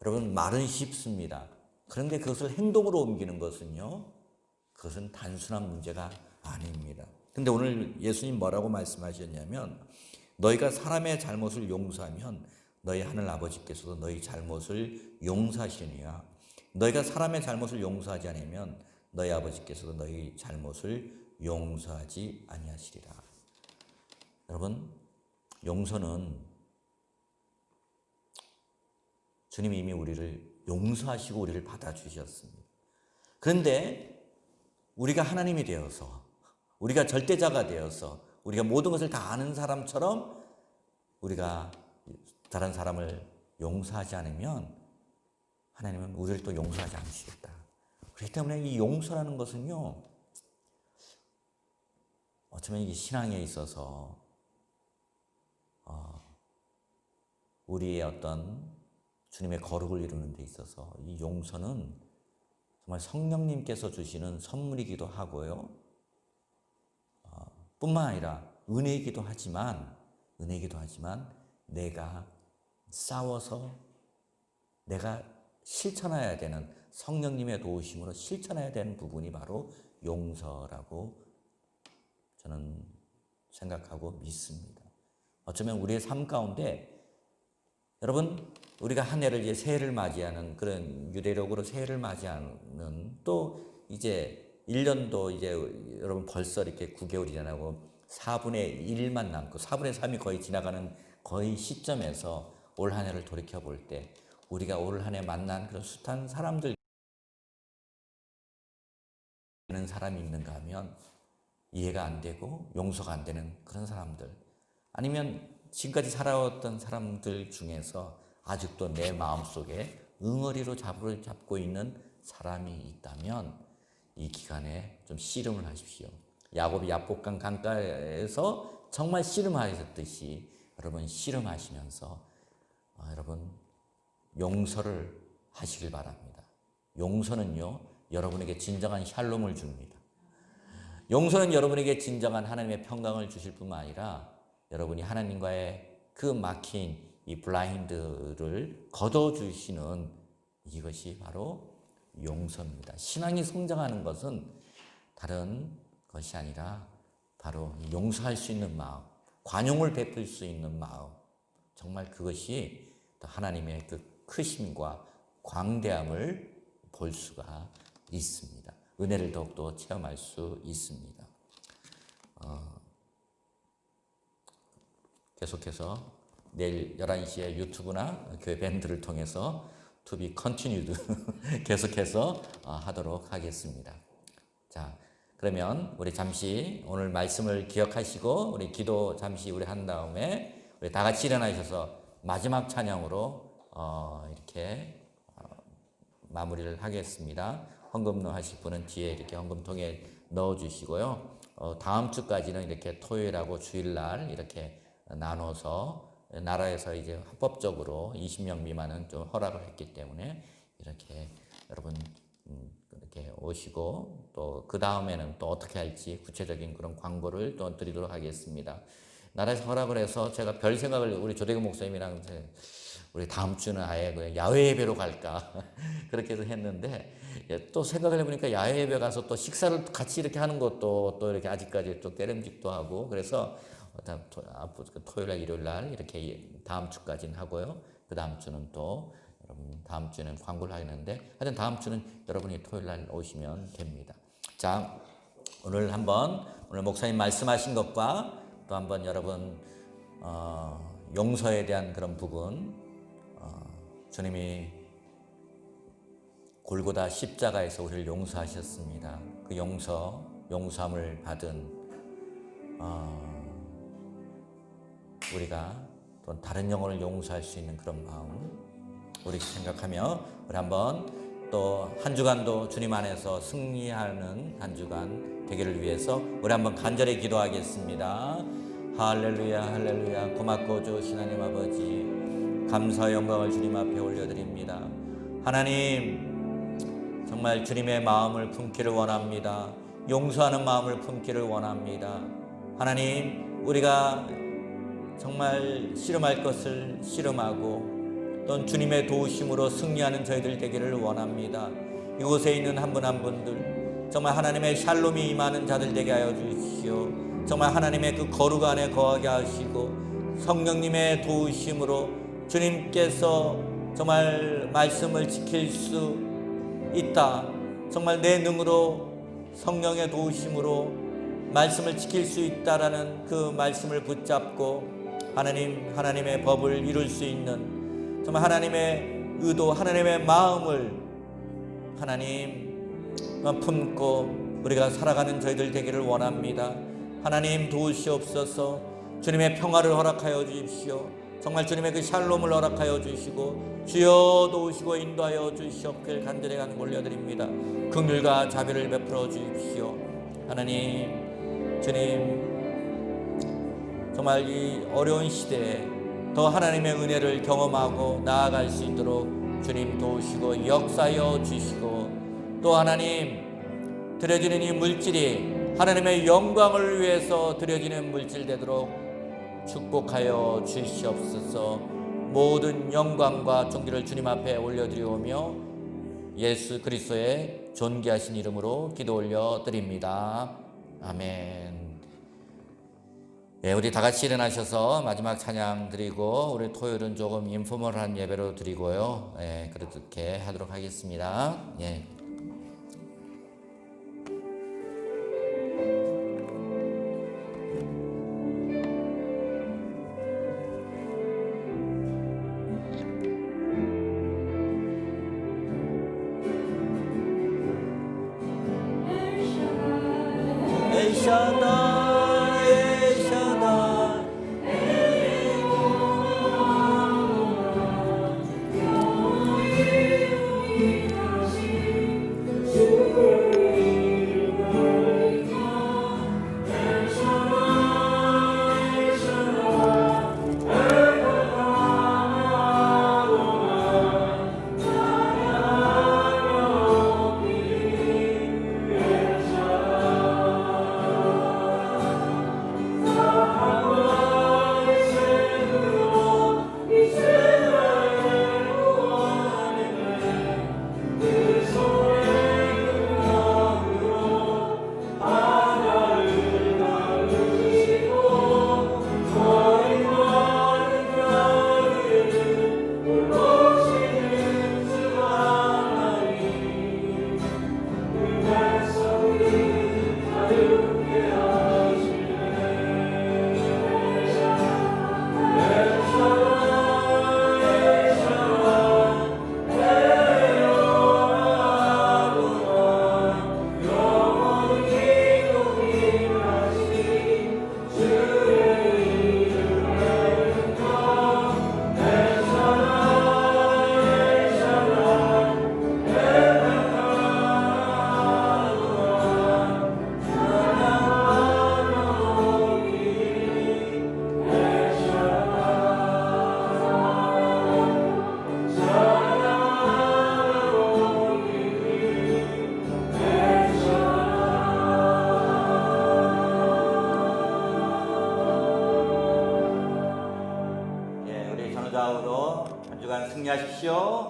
여러분 말은 쉽습니다. 그런데 그것을 행동으로 옮기는 것은요, 그것은 단순한 문제가 아닙니다. 근데 오늘 예수님 뭐라고 말씀하셨냐면, 너희가 사람의 잘못을 용서하면 너희 하늘 아버지께서도 너희 잘못을 용서하시느니라. 너희가 사람의 잘못을 용서하지 않으면 너희 아버지께서도 너희 잘못을 용서하지 아니하시리라. 여러분, 용서는 주님이 이미 우리를 용서하시고 우리를 받아주셨습니다. 그런데 우리가 하나님이 되어서, 우리가 절대자가 되어서, 우리가 모든 것을 다 아는 사람처럼 우리가 다른 사람을 용서하지 않으면 하나님은 우리를 또 용서하지 않으시겠다. 그렇기 때문에 이 용서라는 것은요, 어쩌면 이 신앙에 있어서 우리의 어떤 주님의 거룩을 이루는 데 있어서 이 용서는 정말 성령님께서 주시는 선물이기도 하고요, 뿐만 아니라 은혜이기도 하지만 내가 싸워서 내가 실천해야 되는, 성령님의 도우심으로 실천해야 되는 부분이 바로 용서라고 저는 생각하고 믿습니다. 어쩌면 우리의 삶 가운데, 여러분, 우리가 한 해를 이제 새해를 맞이하는, 그런 유대력으로 새해를 맞이하는, 또 이제 1년도 이제 여러분 벌써 이렇게 9개월이 지나고 4분의 1만 남고 4분의 3이 거의 지나가는 거의 시점에서 올 한 해를 돌이켜 볼 때, 우리가 올 한 해 만난 그런 숱한 사람들, 는 사람이 있는가 하면 이해가 안 되고 용서가 안 되는 그런 사람들, 아니면 지금까지 살아왔던 사람들 중에서 아직도 내 마음속에 응어리로 잡고 있는 사람이 있다면 이 기간에 좀 씨름을 하십시오. 야곱이 야복강 강가에서 정말 씨름하셨듯이 여러분 씨름하시면서 여러분 용서를 하시길 바랍니다. 용서는요, 여러분에게 진정한 샬롬을 줍니다. 용서는 여러분에게 진정한 하나님의 평강을 주실 뿐만 아니라 여러분이 하나님과의 그 막힌 이 블라인드를 걷어주시는, 이것이 바로 용서입니다. 신앙이 성장하는 것은 다른 것이 아니라 바로 용서할 수 있는 마음, 관용을 베풀 수 있는 마음, 정말 그것이 하나님의 그 크심과 광대함을 볼 수가 있습니다. 은혜를 더욱더 체험할 수 있습니다. 계속해서 내일 11시에 유튜브나 교회 밴드를 통해서 To be continued 계속해서 하도록 하겠습니다. 자, 그러면 우리 잠시 오늘 말씀을 기억하시고 우리 기도 잠시 우리 한 다음에 우리 다 같이 일어나셔서 마지막 찬양으로 이렇게 마무리를 하겠습니다. 헌금로 하실 분은 뒤에 이렇게 헌금통에 넣어주시고요. 다음 주까지는 이렇게 토요일하고 주일날 이렇게 나눠서, 나라에서 이제 합법적으로 20명 미만은 좀 허락을 했기 때문에 이렇게 여러분 이렇게 오시고, 또 그 다음에는 또 어떻게 할지 구체적인 그런 광고를 또 드리도록 하겠습니다. 나라에서 허락을 해서 제가 별 생각을 우리 조대근 목사님이랑 우리 다음 주는 아예 그 야외 예배로 갈까 그렇게 해서 했는데 또 생각을 해보니까 야외 예배 가서 또 식사를 같이 이렇게 하는 것도 또 이렇게 아직까지 또 깨름직도 하고 그래서 토요일 날 일요일 날 이렇게 다음 주까지는 하고요. 그 다음 주는 또 여러분 다음 주는 광고를 하겠는데 하여튼 다음 주는 여러분이 토요일 날 오시면 됩니다. 자, 오늘 목사님 말씀하신 것과 또 한번 여러분 용서에 대한 그런 부분 주님이 골고다 십자가에서 우리를 용서하셨습니다. 그 용서함을 받은 우리가 또 다른 영혼을 용서할 수 있는 그런 마음 우리 생각하며 우리 한번 또 한 주간도 주님 안에서 승리하는 한 주간 되기를 위해서 우리 한번 간절히 기도하겠습니다. 할렐루야 할렐루야. 고맙고 좋으신 하나님 아버지 감사와 영광을 주님 앞에 올려드립니다. 하나님 정말 주님의 마음을 품기를 원합니다. 용서하는 마음을 품기를 원합니다. 하나님 우리가 정말 씨름할 것을 씨름하고 또 주님의 도우심으로 승리하는 저희들 되기를 원합니다. 이곳에 있는 한 분 한 분들 정말 하나님의 샬롬이 임하는 자들 되게 하여 주십시오. 정말 하나님의 그 거룩 안에 거하게 하시고 성령님의 도우심으로 주님께서 정말 말씀을 지킬 수 있다. 정말 내 능으로 성령의 도우심으로 말씀을 지킬 수 있다라는 그 말씀을 붙잡고 하나님의 법을 이룰 수 있는 정말 하나님의 의도, 하나님의 마음을 하나님 품고 우리가 살아가는 저희들 되기를 원합니다. 하나님 도우시옵소서. 주님의 평화를 허락하여 주십시오. 정말 주님의 그 샬롬을 허락하여 주시고 주여 도우시고 인도하여 주시옵길 간절히 간구 올려드립니다. 긍휼과 자비를 베풀어 주십시오. 하나님 주님 정말 이 어려운 시대에 더 하나님의 은혜를 경험하고 나아갈 수 있도록 주님 도우시고 역사하여 주시고 또 하나님 드려지는 이 물질이 하나님의 영광을 위해서 드려지는 물질 되도록 축복하여 주시옵소서. 모든 영광과 존귀를 주님 앞에 올려드리오며 예수 그리스도의 존귀하신 이름으로 기도 올려드립니다. 아멘. 예, 우리 다 같이 일어나셔서 마지막 찬양 드리고 우리 토요일은 조금 인포멀한 예배로 드리고요. 예, 그렇게 하도록 하겠습니다. 예. 주간 승리하십시오.